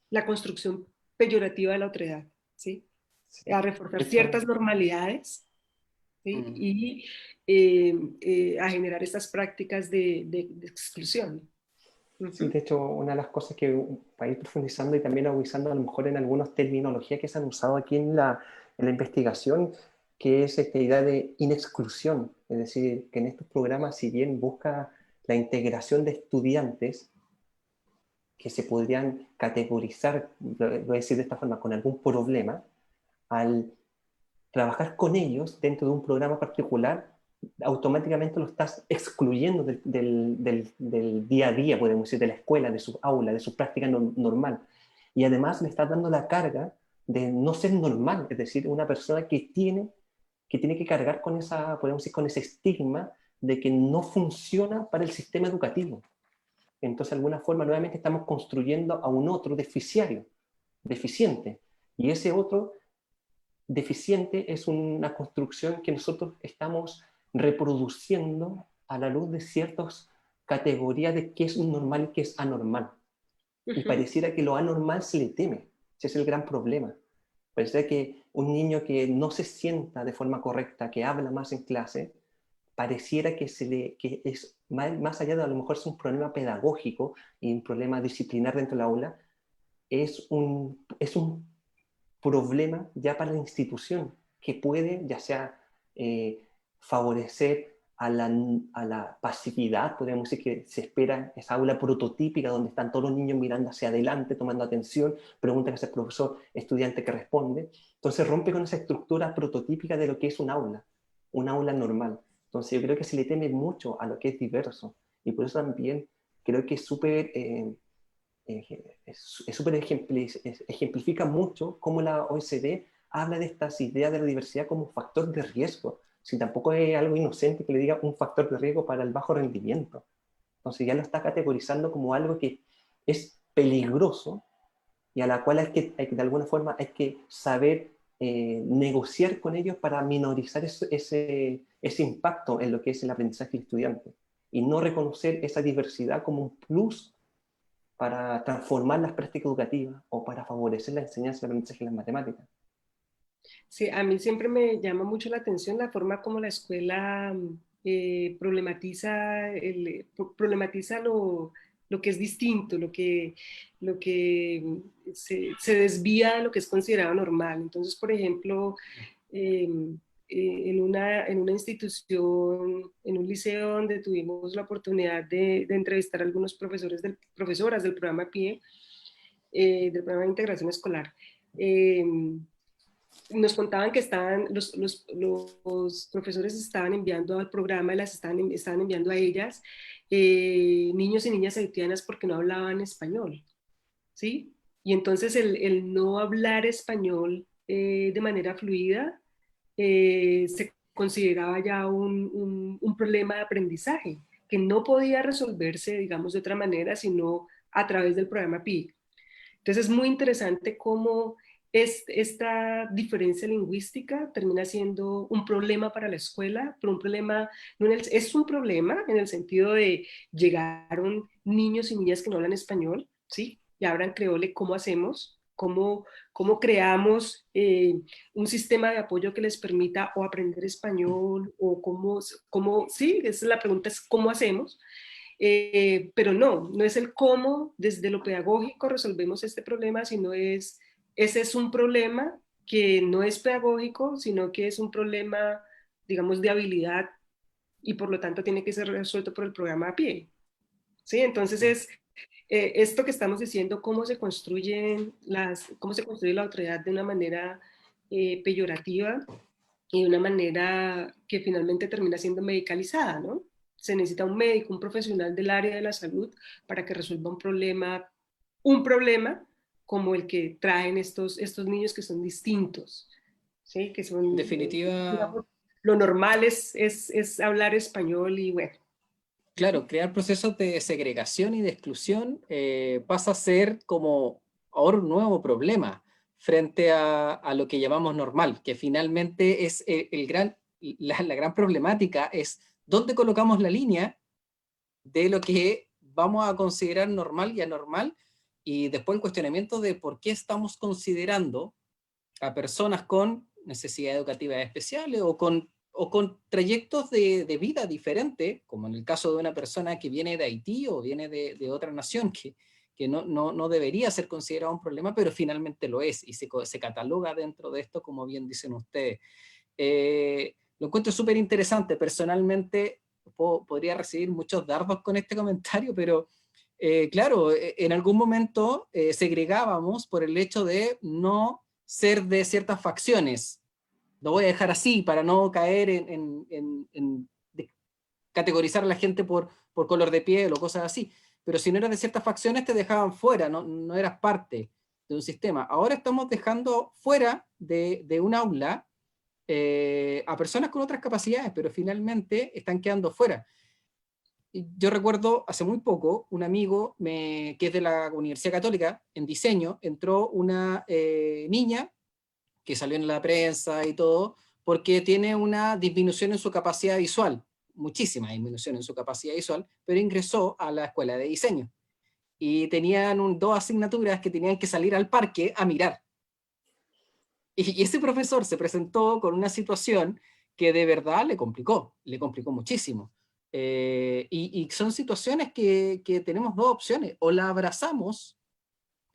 S4: la construcción peyorativa de la otredad, ¿sí?
S3: Sí.
S4: A reforzar
S3: De hecho,
S4: ciertas normalidades, ¿sí?
S2: Mm.
S4: Y a generar estas prácticas de exclusión.
S3: sí,
S4: Ujú.
S3: de hecho, una de las cosas que para ir profundizando y también agudizando a lo mejor en algunas terminologías que se han usado aquí en la investigación, que es esta idea de inexclusión, es decir, que en estos programas, si bien busca la integración de estudiantes que se podrían categorizar, voy a decir de esta forma, con algún problema, al trabajar con ellos dentro de un programa particular, automáticamente lo estás excluyendo del día a día, podemos decir, de la escuela, de su aula, de su práctica normal. Y además le estás dando la carga de no ser normal, es decir, una persona que tiene que cargar con esa, podemos decir, con ese estigma de que no funciona para el sistema educativo. Entonces, de alguna forma, nuevamente estamos construyendo a un otro deficiente. Y ese otro deficiente es una construcción que nosotros estamos reproduciendo a la luz de ciertas categorías de qué es normal y qué es anormal. Y
S4: Ujú.
S3: pareciera que lo anormal se le teme. Ese es el gran problema. Pareciera que un niño que no se sienta de forma correcta, que habla más en clase, pareciera que es más allá de a lo mejor es un problema pedagógico y un problema disciplinar dentro del aula, es un problema ya para la institución que puede ya sea favorecer a la pasividad, podríamos decir que se espera esa aula prototípica donde están todos los niños mirando hacia adelante, tomando atención, pregunta que hace el profesor, estudiante que responde. Entonces rompe con esa estructura prototípica de lo que es un aula normal. Entonces yo creo que se le teme mucho a lo que es diverso y por eso también creo que es súper ejemplifica mucho cómo la OECD habla de estas ideas de la diversidad como un factor de riesgo. Si tampoco es algo inocente que le diga un factor de riesgo para el bajo rendimiento. Entonces ya lo está categorizando como algo que es peligroso y a la cual de alguna forma hay que saber negociar con ellos para minorizar ese impacto en lo que es el aprendizaje del estudiante y no reconocer esa diversidad como un plus para transformar las prácticas educativas o para favorecer la enseñanza y el aprendizaje de las matemáticas.
S4: Sí, a mí siempre me llama mucho la atención la forma como la escuela problematiza lo que es distinto, lo que se desvía de lo que es considerado normal. Entonces, por ejemplo, eh, en una institución, en un liceo donde tuvimos la oportunidad de entrevistar a algunos profesoras del programa PIE, del programa de integración escolar. nos contaban que los profesores estaban enviando al programa, estaban enviando a ellas niños y niñas haitianas porque no hablaban español, ¿sí? Y entonces el no hablar español de manera fluida se consideraba ya un problema de aprendizaje que no podía resolverse, digamos, de otra manera, sino a través del programa PI. Entonces es muy interesante cómo esta diferencia lingüística termina siendo un problema para la escuela, pero un problema, es un problema en el sentido de llegaron niños y niñas que no hablan español, ¿sí? Y hablan creole, ¿cómo hacemos? ¿Cómo creamos un sistema de apoyo que les permita o aprender español o sí, esa es la pregunta, es ¿cómo hacemos? Pero no es el cómo desde lo pedagógico resolvemos este problema, sino ese es un problema que no es pedagógico, sino que es un problema, digamos, de habilidad y por lo tanto tiene que ser resuelto por el programa a pie. ¿Sí? Entonces es esto que estamos diciendo, cómo se construye la autoridad de una manera peyorativa y de una manera que finalmente termina siendo medicalizada, ¿no? Se necesita un médico, un profesional del área de la salud para que resuelva un problema como el que traen estos niños que son distintos, ¿sí? Que son,
S2: En definitiva,
S4: digamos, lo normal es hablar español y bueno.
S2: claro, crear procesos de segregación y de exclusión pasa a ser como ahora un nuevo problema frente a lo que llamamos normal, que finalmente es la gran problemática es dónde colocamos la línea de lo que vamos a considerar normal y anormal, y después el cuestionamiento de por qué estamos considerando a personas con necesidades educativas especiales o con trayectos de vida diferentes, como en el caso de una persona que viene de Haití o viene de otra nación, que no debería ser considerado un problema, pero finalmente lo es, y se cataloga dentro de esto, como bien dicen ustedes. Lo encuentro súper interesante. Personalmente podría recibir muchos dardos con este comentario, pero claro, en algún momento segregábamos por el hecho de no ser de ciertas facciones. Lo voy a dejar así para no caer en categorizar a la gente por color de piel o cosas así. Pero si no eras de ciertas facciones te dejaban fuera, no eras parte de un sistema. Ahora estamos dejando fuera de un aula a personas con otras capacidades, pero finalmente están quedando fuera. Yo recuerdo hace muy poco, un amigo que es de la Universidad Católica, en diseño, entró una niña que salió en la prensa y todo, porque tiene una disminución en su capacidad visual, muchísima disminución en su capacidad visual, pero ingresó a la escuela de diseño. Y tenían dos asignaturas que tenían que salir al parque a mirar. Y ese profesor se presentó con una situación que de verdad le complicó muchísimo. Y son situaciones que tenemos dos opciones: o la abrazamos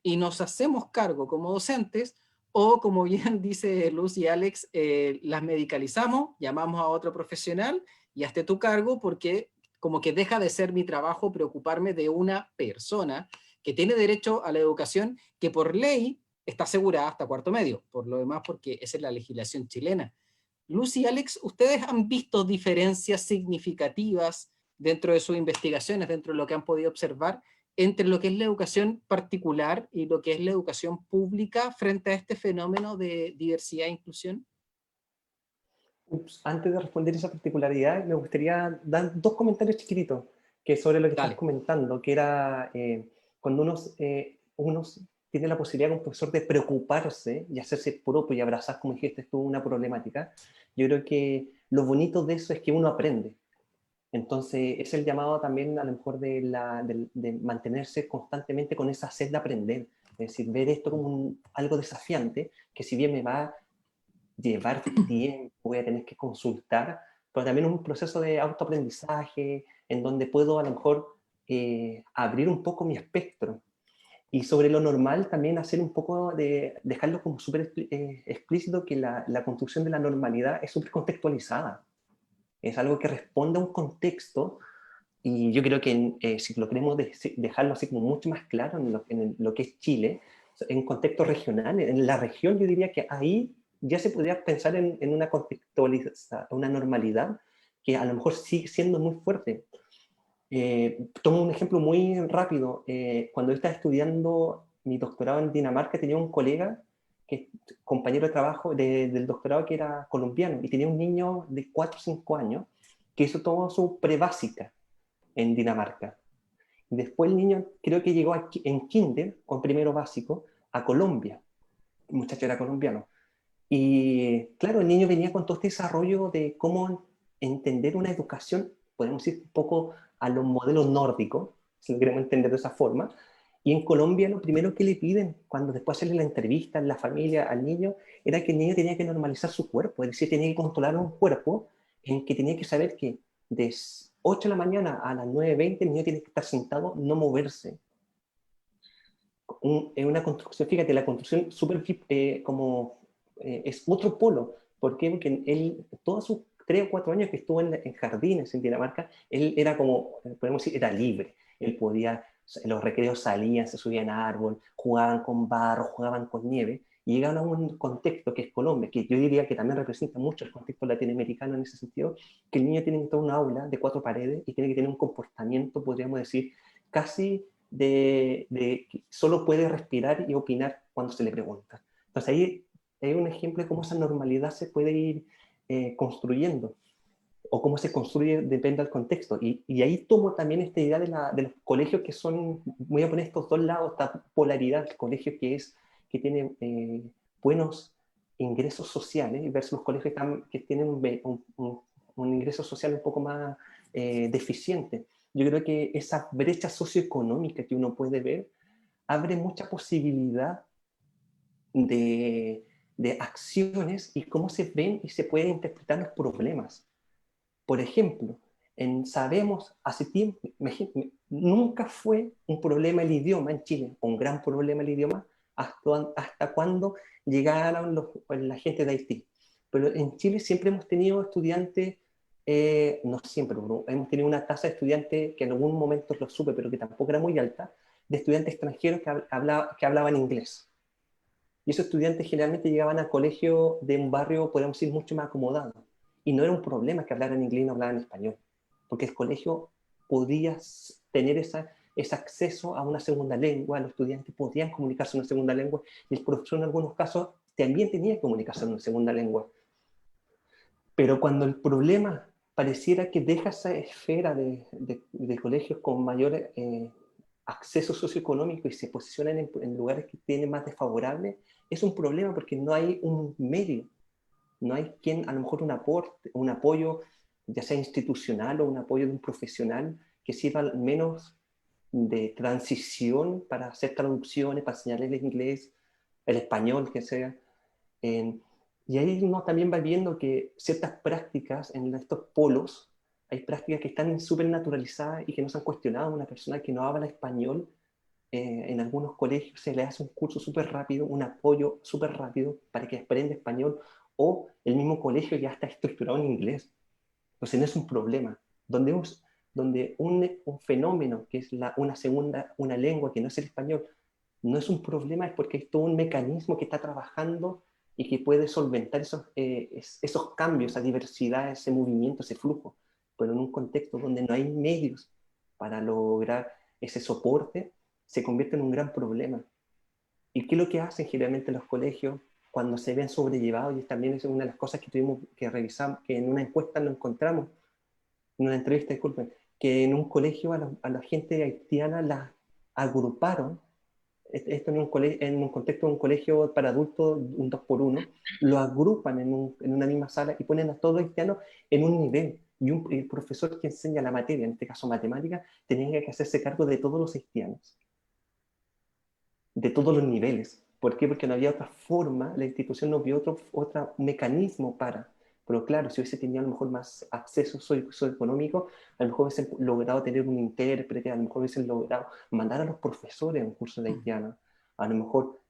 S2: y nos hacemos cargo como docentes, o como bien dice Luz y Alex, las medicalizamos, llamamos a otro profesional y hazte tu cargo, porque como que deja de ser mi trabajo preocuparme de una persona que tiene derecho a la educación, que por ley está asegurada hasta cuarto medio, por lo demás porque esa es la legislación chilena. Luz y Alex, ¿ustedes han visto diferencias significativas dentro de sus investigaciones, dentro de lo que han podido observar, entre lo que es la educación particular y lo que es la educación pública frente a este fenómeno de diversidad e inclusión?
S3: Antes de responder esa particularidad, me gustaría dar dos comentarios chiquititos que sobre lo que estás
S2: Dale.
S3: comentando, que era cuando uno tiene la posibilidad como profesor de preocuparse y hacerse propio y abrazar, como dijiste tú, una problemática. Yo creo que lo bonito de eso es que uno aprende. Entonces, es el llamado también a lo mejor de mantenerse constantemente con esa sed de aprender. Es decir, ver esto como algo desafiante, que si bien me va a llevar tiempo, voy a tener que consultar, pero también un proceso de autoaprendizaje en donde puedo a lo mejor abrir un poco mi espectro. Y sobre lo normal también hacer un poco de dejarlo como súper explícito que la construcción de la normalidad es súper contextualizada. Es algo que responde a un contexto, y yo creo que si lo queremos dejarlo así como mucho más claro en lo que es Chile, en contexto regional, en la región yo diría que ahí ya se podría pensar en una contextualización, una normalidad que a lo mejor sigue siendo muy fuerte. Tomo un ejemplo muy rápido. Cuando yo estaba estudiando mi doctorado en Dinamarca, tenía un colega, compañero de trabajo del doctorado, que era colombiano, y tenía un niño de 4 o 5 años que hizo toda su prebásica en Dinamarca. Después el niño creo que llegó en kinder, con primero básico, a Colombia. El muchacho era colombiano. Y claro, el niño venía con todo este desarrollo de cómo entender una educación, podemos decir, un poco a los modelos nórdicos, si lo queremos entender de esa forma. Y en Colombia lo primero que le piden, cuando después hacerle la entrevista en la familia al niño, era que el niño tenía que normalizar su cuerpo, es decir, tenía que controlar un cuerpo en que tenía que saber que de 8 de la mañana a las 9:20 el niño tiene que estar sentado, no moverse. En una construcción, fíjate, la construcción súper es otro polo. ¿Por qué? Porque él, todos sus 3 o 4 años que estuvo en jardines en Dinamarca, él era como, podemos decir, era libre. Él podía, en los recreos salían, se subían a árbol, jugaban con barro, jugaban con nieve, y llegaban a un contexto que es Colombia, que yo diría que también representa mucho el contexto latinoamericano en ese sentido, que el niño tiene toda una aula de 4 paredes y tiene que tener un comportamiento, podríamos decir, casi de que solo puede respirar y opinar cuando se le pregunta. Entonces ahí hay un ejemplo de cómo esa normalidad se puede ir construyendo, o cómo se construye depende del contexto. Y ahí tomo también esta idea de los colegios que son, voy a poner estos dos lados, esta polaridad, el colegio que tiene buenos ingresos sociales versus los colegios que tienen un ingreso social un poco más deficiente. Yo creo que esa brecha socioeconómica que uno puede ver abre mucha posibilidad de acciones y cómo se ven y se pueden interpretar los problemas. Por ejemplo, sabemos hace tiempo, nunca fue un problema el idioma en Chile, un gran problema el idioma, hasta cuando llegaron la gente de Haití. Pero en Chile siempre hemos tenido estudiantes, no siempre, pero hemos tenido una tasa de estudiantes que en algún momento lo supe, pero que tampoco era muy alta, de estudiantes extranjeros que hablaban inglés. Y esos estudiantes generalmente llegaban al colegio de un barrio, podríamos decir, mucho más acomodado. Y no era un problema que hablaran inglés y no hablaran español, porque el colegio podía tener ese acceso a una segunda lengua, los estudiantes podían comunicarse en una segunda lengua, y el profesor en algunos casos también tenía que comunicarse en una segunda lengua. Pero cuando el problema pareciera que deja esa esfera de colegios con mayor acceso socioeconómico y se posicionan en lugares que tienen más desfavorables, es un problema porque no hay un medio, no hay quien, a lo mejor un aporte, un apoyo, ya sea institucional o un apoyo de un profesional que sirva al menos de transición para hacer traducciones, para enseñarles el inglés, el español, que sea. Y ahí uno también va viendo que ciertas prácticas en estos polos, hay prácticas que están súper naturalizadas y que no se han cuestionado. Una persona que no habla español, en algunos colegios se le hace un curso súper rápido, un apoyo súper rápido para que aprenda español, o el mismo colegio ya está estructurado en inglés. Entonces no es un problema. Donde un fenómeno que es una lengua que no es el español, no es un problema, es porque hay todo un mecanismo que está trabajando y que puede solventar esos cambios, esa diversidad, ese movimiento, ese flujo. Pero en un contexto donde no hay medios para lograr ese soporte, se convierte en un gran problema. ¿Y qué es lo que hacen generalmente los colegios cuando se ven sobrellevados? Y también es una de las cosas que tuvimos que revisar, que en una encuesta lo encontramos, en una entrevista, disculpen, que en un colegio a la gente haitiana la agruparon, esto en un contexto de un colegio para adultos, un 2x1, lo agrupan en una misma sala y ponen a todos haitianos en un nivel. Y el profesor que enseña la materia, en este caso matemática, tenía que hacerse cargo de todos los haitianos, de todos los niveles. ¿Por qué? Porque no había otra forma, la institución no vio otro mecanismo para. Pero claro, si hubiese tenido a lo mejor más acceso socioeconómico, a lo mejor hubiesen logrado tener un intérprete, a lo mejor hubiesen logrado mandar a los profesores a un curso de haitiano, a lo mejor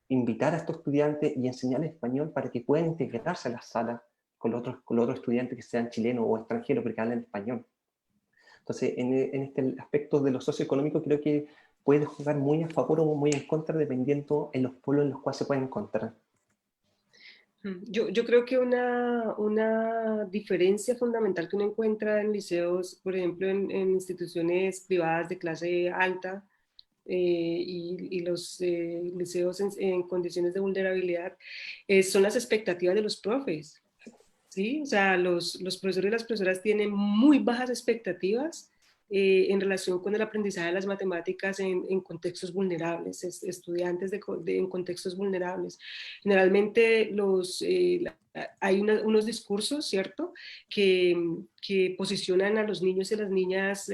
S3: invitar a estos estudiantes y enseñarles español para que puedan integrarse a la sala con los otros estudiantes que sean chilenos o extranjeros porque hablan español. Entonces, en este aspecto de lo socioeconómico, creo que puede jugar muy a favor o muy en contra, dependiendo en los polos en los cuales se pueden encontrar.
S4: Yo creo que una diferencia fundamental que uno encuentra en liceos, por ejemplo, en instituciones privadas de clase alta, y los liceos en condiciones de vulnerabilidad, son las expectativas de los profes. ¿Sí? O sea, los profesores y las profesoras tienen muy bajas expectativas en relación con el aprendizaje de las matemáticas en contextos vulnerables, estudiantes en contextos vulnerables. Generalmente hay unos discursos, ¿cierto?, que posicionan a los niños y a las niñas,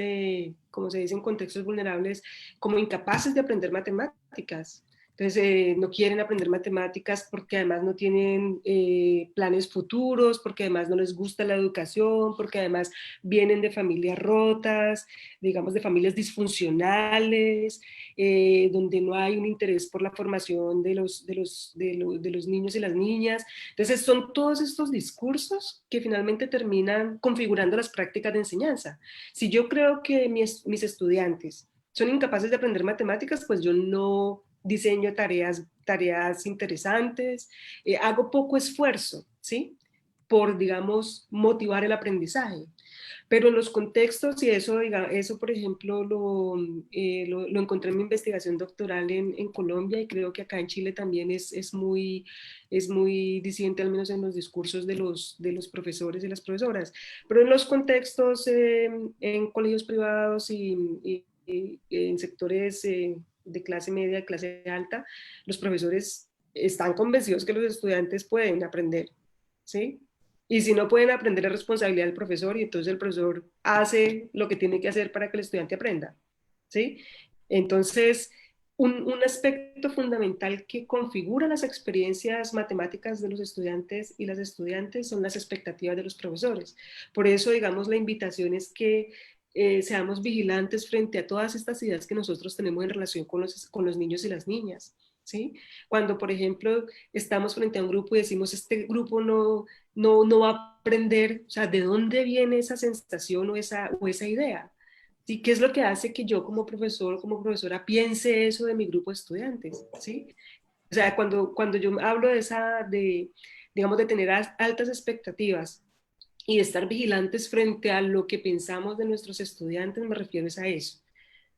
S4: como se dice, en contextos vulnerables, como incapaces de aprender matemáticas. Entonces, no quieren aprender matemáticas porque además no tienen planes futuros, porque además no les gusta la educación, porque además vienen de familias rotas, digamos de familias disfuncionales, donde no hay un interés por la formación de los niños y las niñas. Entonces, son todos estos discursos que finalmente terminan configurando las prácticas de enseñanza. Si yo creo que mis estudiantes son incapaces de aprender matemáticas, pues yo no diseño tareas interesantes, hago poco esfuerzo, ¿sí? Por, digamos, motivar el aprendizaje. Pero en los contextos, y eso por ejemplo, lo encontré en mi investigación doctoral en Colombia, y creo que acá en Chile también es muy disidente, al menos en los discursos de los profesores y las profesoras. Pero en los contextos, en colegios privados y en sectores de clase media, de clase alta, los profesores están convencidos que los estudiantes pueden aprender, ¿sí? Y si no pueden aprender, es responsabilidad del profesor, y entonces el profesor hace lo que tiene que hacer para que el estudiante aprenda, ¿sí? Entonces, un aspecto fundamental que configura las experiencias matemáticas de los estudiantes y las estudiantes son las expectativas de los profesores. Por eso, digamos, la invitación es que seamos vigilantes frente a todas estas ideas que nosotros tenemos en relación con los niños y las niñas, ¿sí? Cuando, por ejemplo, estamos frente a un grupo y decimos, este grupo no va a aprender, o sea, ¿de dónde viene esa sensación o esa idea? ¿Sí? ¿Qué es lo que hace que yo como profesor o como profesora piense eso de mi grupo de estudiantes? ¿Sí? O sea, cuando yo hablo digamos, de tener altas expectativas y de estar vigilantes frente a lo que pensamos de nuestros estudiantes, me refiero a eso.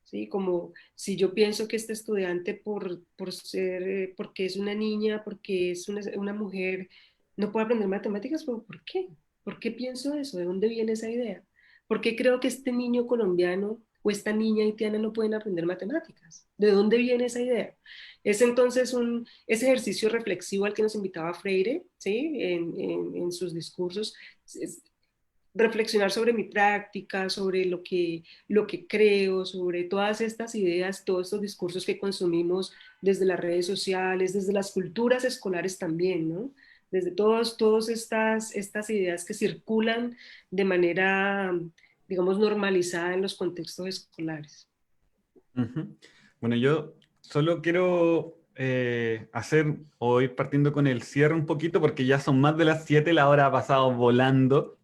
S4: ¿Sí? Como si yo pienso que este estudiante porque es una niña, porque es una mujer, no puede aprender matemáticas, ¿pero por qué? ¿Por qué pienso eso? ¿De dónde viene esa idea? ¿Por qué creo que este niño colombiano o esta niña haitiana no pueden aprender matemáticas? ¿De dónde viene esa idea? Es entonces ese ejercicio reflexivo al que nos invitaba Freire, ¿sí? En sus discursos, reflexionar sobre mi práctica, sobre lo que creo, sobre todas estas ideas, todos estos discursos que consumimos desde las redes sociales, desde las culturas escolares también, ¿no? Desde todas estas ideas que circulan de manera, digamos, normalizada en los contextos escolares.
S1: Ujú. Bueno, yo solo quiero hacer o ir partiendo con el cierre un poquito porque ya son más de las 7, la hora ha pasado volando.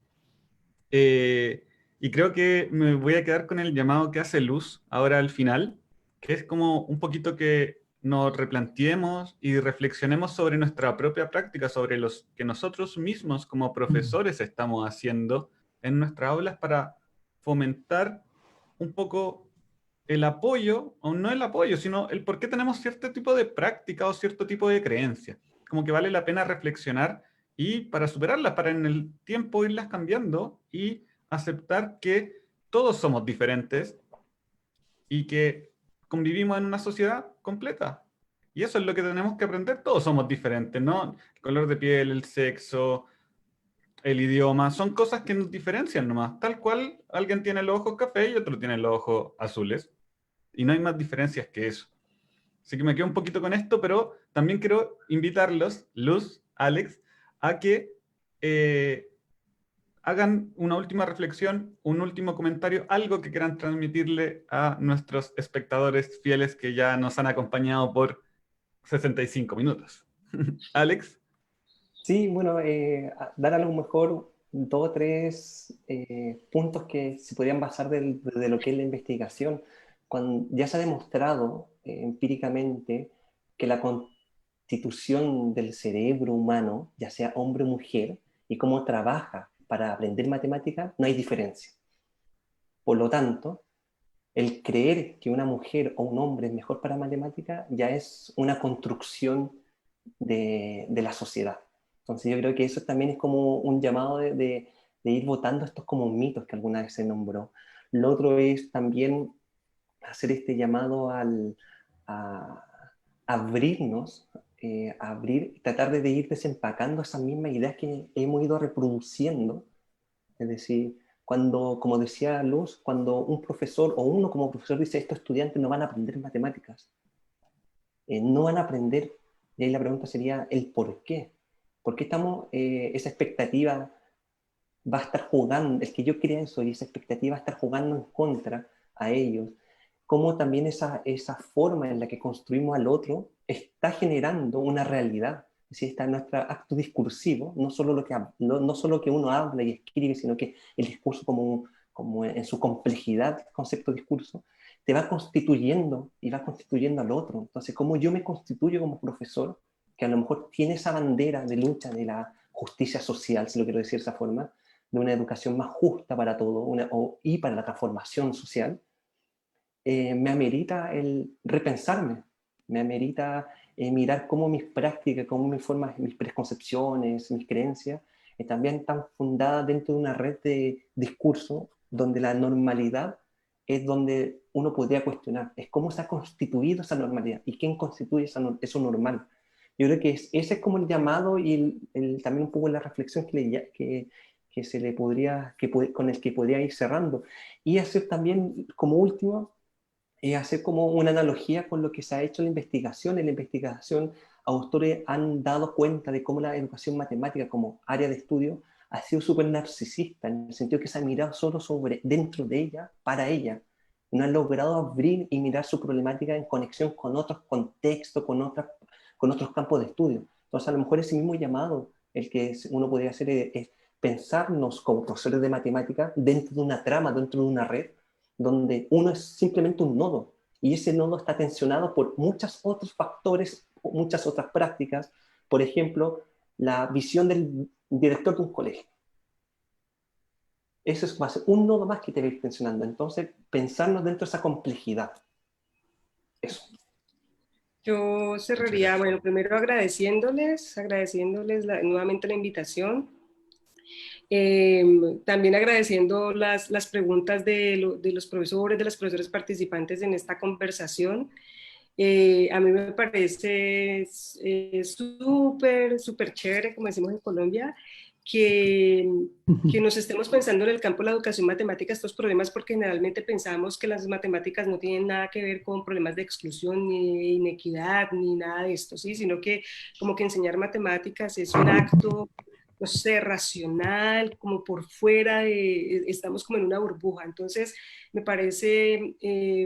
S1: Y creo que me voy a quedar con el llamado que hace Luz ahora al final, que es como un poquito que nos replanteemos y reflexionemos sobre nuestra propia práctica, sobre los que nosotros mismos como profesores estamos haciendo en nuestras aulas para fomentar un poco el apoyo, o no el apoyo, sino el por qué tenemos cierto tipo de práctica o cierto tipo de creencia. Como que vale la pena reflexionar y para superarlas, para en el tiempo irlas cambiando y aceptar que todos somos diferentes y que convivimos en una sociedad completa. Y eso es lo que tenemos que aprender, todos somos diferentes, ¿no? El color de piel, el sexo, el idioma, son cosas que nos diferencian nomás. Tal cual, alguien tiene los ojos café y otro tiene los ojos azules. Y no hay más diferencias que eso. Así que me quedo un poquito con esto, pero también quiero invitarlos, Luz, Alex, a que hagan una última reflexión, un último comentario, algo que quieran transmitirle a nuestros espectadores fieles que ya nos han acompañado por 65 minutos. Alex.
S3: Sí, bueno, dar a lo mejor dos o tres puntos que se podrían basar de lo que es la investigación. Cuando ya se ha demostrado empíricamente que constitución del cerebro humano, ya sea hombre o mujer, y cómo trabaja para aprender matemáticas, no hay diferencia. Por lo tanto, el creer que una mujer o un hombre es mejor para matemáticas ya es una construcción de la sociedad. Entonces yo creo que eso también es como un llamado de ir votando estos como mitos que alguna vez se nombró. Lo otro es también hacer este llamado a abrirnos, abrir, tratar de ir desempacando esas mismas ideas que hemos ido reproduciendo. Es decir, cuando, como decía Luz, cuando un profesor o uno como profesor dice estos estudiantes no van a aprender matemáticas, no van a aprender, y ahí la pregunta sería el por qué. ¿Por qué estamos, esa expectativa va a estar jugando, el que yo crea eso y esa expectativa va a estar jugando en contra a ellos? Cómo también esa forma en la que construimos al otro está generando una realidad. Es decir, está nuestro acto discursivo, no solo lo que, no solo que uno habla y escribe, sino que el discurso como en su complejidad, concepto de discurso, te va constituyendo y va constituyendo al otro. Entonces, ¿cómo yo me constituyo como profesor, que a lo mejor tiene esa bandera de lucha de la justicia social, si lo quiero decir de esa forma, de una educación más justa para todo y para la transformación social? Me amerita el repensarme, me amerita mirar cómo mis prácticas, cómo mis formas, mis preconcepciones, mis creencias, también están fundadas dentro de una red de discurso donde la normalidad es donde uno podría cuestionar, es cómo se ha constituido esa normalidad y quién constituye eso normal. Yo creo que ese es como el llamado y también un poco la reflexión que se le podría, con el que podría ir cerrando. Y hacer también, como último, hacer como una analogía con lo que se ha hecho en la investigación. En la investigación, autores han dado cuenta de cómo la educación matemática como área de estudio ha sido súper narcisista, en el sentido que se ha mirado solo sobre, dentro de ella, para ella. No han logrado abrir y mirar su problemática en conexión con otros contextos, con otros campos de estudio. Entonces, a lo mejor ese mismo llamado, el que uno podría hacer es pensarnos como profesores de matemática dentro de una trama, dentro de una red, donde uno es simplemente un nodo, y ese nodo está tensionado por muchos otros factores, muchas otras prácticas. Por ejemplo, la visión del director de un colegio. Eso es más, un nodo más que te va a ir tensionando. Entonces, pensarnos dentro de esa complejidad. Eso.
S4: Yo cerraría, bueno, primero agradeciéndoles nuevamente la invitación. También agradeciendo las preguntas de los profesores, de las profesoras participantes en esta conversación. A mí me parece súper, súper chévere, como decimos en Colombia, que, que nos estemos pensando en el campo de la educación matemática estos problemas, porque generalmente pensamos que las matemáticas no tienen nada que ver con problemas de exclusión, ni de inequidad, ni nada de esto, ¿sí? Sino que como que enseñar matemáticas es un acto, no sé, racional, como por fuera de, estamos como en una burbuja. Entonces, me parece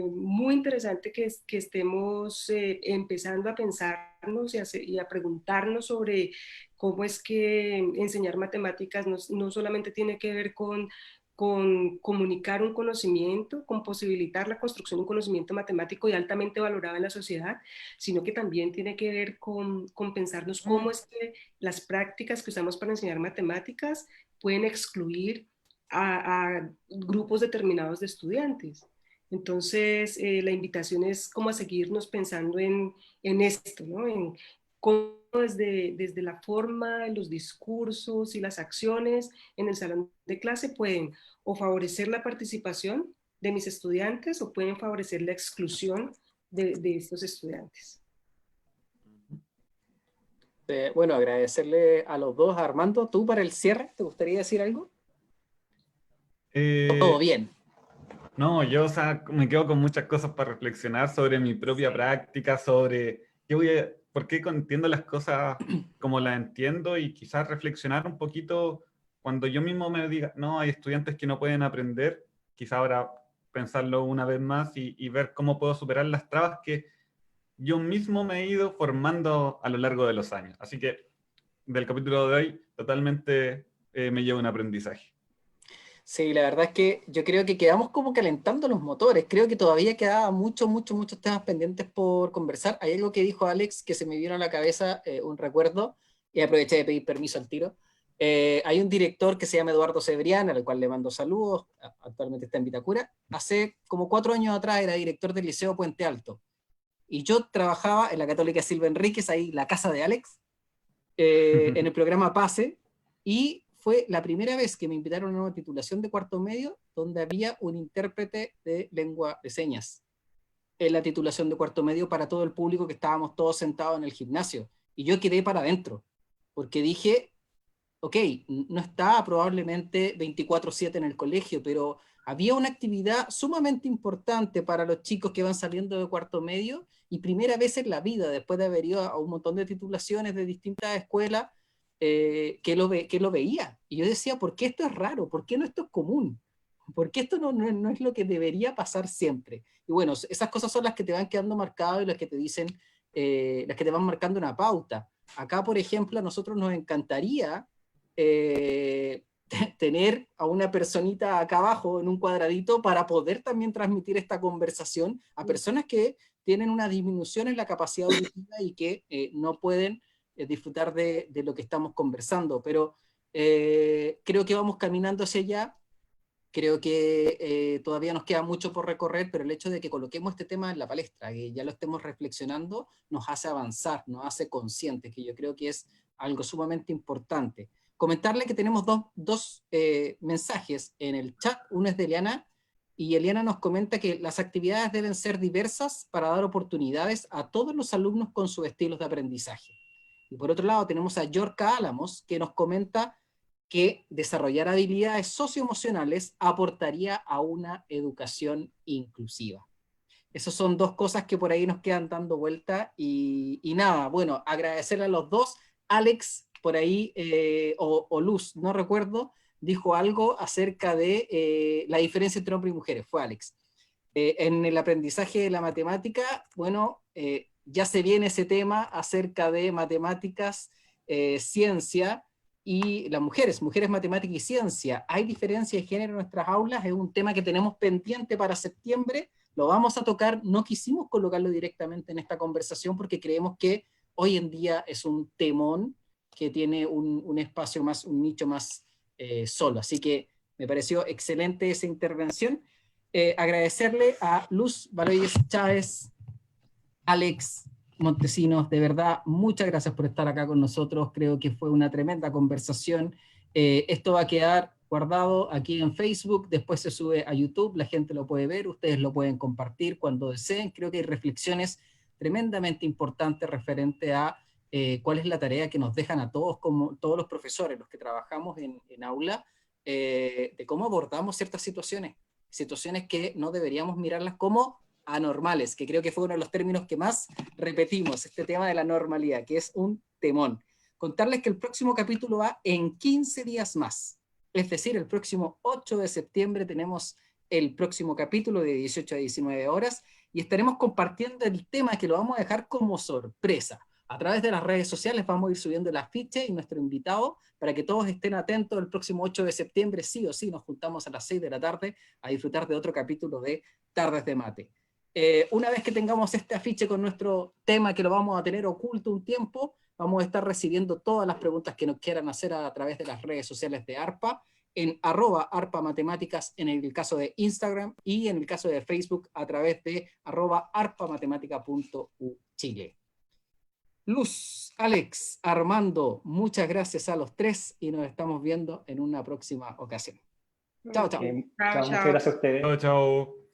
S4: muy interesante que estemos empezando a pensarnos y a preguntarnos sobre cómo es que enseñar matemáticas no solamente tiene que ver con comunicar un conocimiento, con posibilitar la construcción de un conocimiento matemático y altamente valorado en la sociedad, sino que también tiene que ver con pensarnos cómo es que las prácticas que usamos para enseñar matemáticas pueden excluir a grupos determinados de estudiantes. Entonces, la invitación es como a seguirnos pensando en esto, ¿no? En cómo desde la forma, los discursos y las acciones en el salón de clase pueden o favorecer la participación de mis estudiantes o pueden favorecer la exclusión de estos estudiantes.
S2: Bueno, agradecerle a los dos. Armando, ¿tú para el cierre te gustaría decir algo? Todo bien.
S1: No, yo, o sea, me quedo con muchas cosas para reflexionar sobre mi propia práctica, sobre por qué entiendo las cosas como las entiendo, y quizás reflexionar un poquito cuando yo mismo me diga, no, hay estudiantes que no pueden aprender, quizás ahora pensarlo una vez más y ver cómo puedo superar las trabas que yo mismo me he ido formando a lo largo de los años. Así que del capítulo de hoy totalmente me llevo un aprendizaje.
S2: Sí, la verdad es que yo creo que quedamos como calentando los motores. Creo que todavía quedaban muchos temas pendientes por conversar. Hay algo que dijo Alex que se me vino a la cabeza, un recuerdo, y aproveché de pedir permiso al tiro. Hay un director que se llama Eduardo Cebrián, al cual le mando saludos, actualmente está en Vitacura. Hace como 4 años atrás era director del Liceo Puente Alto. Y yo trabajaba en la Católica Silva Enríquez, ahí la casa de Alex, en el programa PASE, y fue la primera vez que me invitaron a una titulación de cuarto medio donde había un intérprete de lengua de señas en la titulación de cuarto medio para todo el público, que estábamos todos sentados en el gimnasio. Y yo quedé para adentro, porque dije, ok, no estaba probablemente 24/7 en el colegio, pero había una actividad sumamente importante para los chicos que van saliendo de cuarto medio y primera vez en la vida, después de haber ido a un montón de titulaciones de distintas escuelas, que lo veía. Y yo decía, ¿por qué esto es raro? ¿Por qué no esto es común? ¿Por qué esto no es lo que debería pasar siempre? Y bueno, esas cosas son las que te van quedando marcadas y las que te dicen, las que te van marcando una pauta. Acá, por ejemplo, a nosotros nos encantaría eh, tener a una personita acá abajo en un cuadradito para poder también transmitir esta conversación a personas que tienen una disminución en la capacidad auditiva y que no pueden disfrutar de lo que estamos conversando. Pero creo que vamos caminando hacia allá. Creo que todavía nos queda mucho por recorrer, pero el hecho de que coloquemos este tema en la palestra, que ya lo estemos reflexionando, nos hace avanzar, nos hace conscientes, que yo creo que es algo sumamente importante. Comentarle que tenemos dos mensajes en el chat. Uno es de Eliana, y Eliana nos comenta que las actividades deben ser diversas para dar oportunidades a todos los alumnos con sus estilos de aprendizaje. Y por otro lado tenemos a Yorka Álamos, que nos comenta que desarrollar habilidades socioemocionales aportaría a una educación inclusiva. Esas son dos cosas que por ahí nos quedan dando vuelta y nada, bueno, agradecerle a los dos. Alex, por ahí, o Luz, no recuerdo, dijo algo acerca de la diferencia entre hombres y mujeres, fue Alex. En el aprendizaje de la matemática, bueno, ya se viene ese tema acerca de matemáticas, ciencia, y las mujeres, matemática y ciencia. ¿Hay diferencia de género en nuestras aulas? Es un tema que tenemos pendiente para septiembre, lo vamos a tocar. No quisimos colocarlo directamente en esta conversación porque creemos que hoy en día es un temón que tiene un espacio más, un nicho más solo. Así que me pareció excelente esa intervención. Agradecerle a Luz Valois Chávez, Alex Montesinos, de verdad, muchas gracias por estar acá con nosotros. Creo que fue una tremenda conversación. Esto va a quedar guardado aquí en Facebook, después se sube a YouTube, la gente lo puede ver, ustedes lo pueden compartir cuando deseen. Creo que hay reflexiones tremendamente importantes referente a cuál es la tarea que nos dejan a todos, como todos los profesores, los que trabajamos en aula, de cómo abordamos ciertas situaciones que no deberíamos mirarlas como anormales, que creo que fue uno de los términos que más repetimos, este tema de la normalidad, que es un temón. Contarles que el próximo capítulo va en 15 días más, es decir, el próximo 8 de septiembre tenemos el próximo capítulo de 18 a 19 horas y estaremos compartiendo el tema, que lo vamos a dejar como sorpresa. A través de las redes sociales vamos a ir subiendo el afiche y nuestro invitado para que todos estén atentos. El próximo 8 de septiembre sí o sí nos juntamos a las 6 de la tarde a disfrutar de otro capítulo de Tardes de Mate. Una vez que tengamos este afiche con nuestro tema, que lo vamos a tener oculto un tiempo, vamos a estar recibiendo todas las preguntas que nos quieran hacer a través de las redes sociales de ARPA, en @ARPAMatemáticas en el caso de Instagram, y en el caso de Facebook a través de @arpamatemática.uchile. Luz, Alex, Armando, muchas gracias a los tres y nos estamos viendo en una próxima ocasión. Chao, chao.
S3: Chao, muchas gracias a ustedes.
S1: Chao, chao.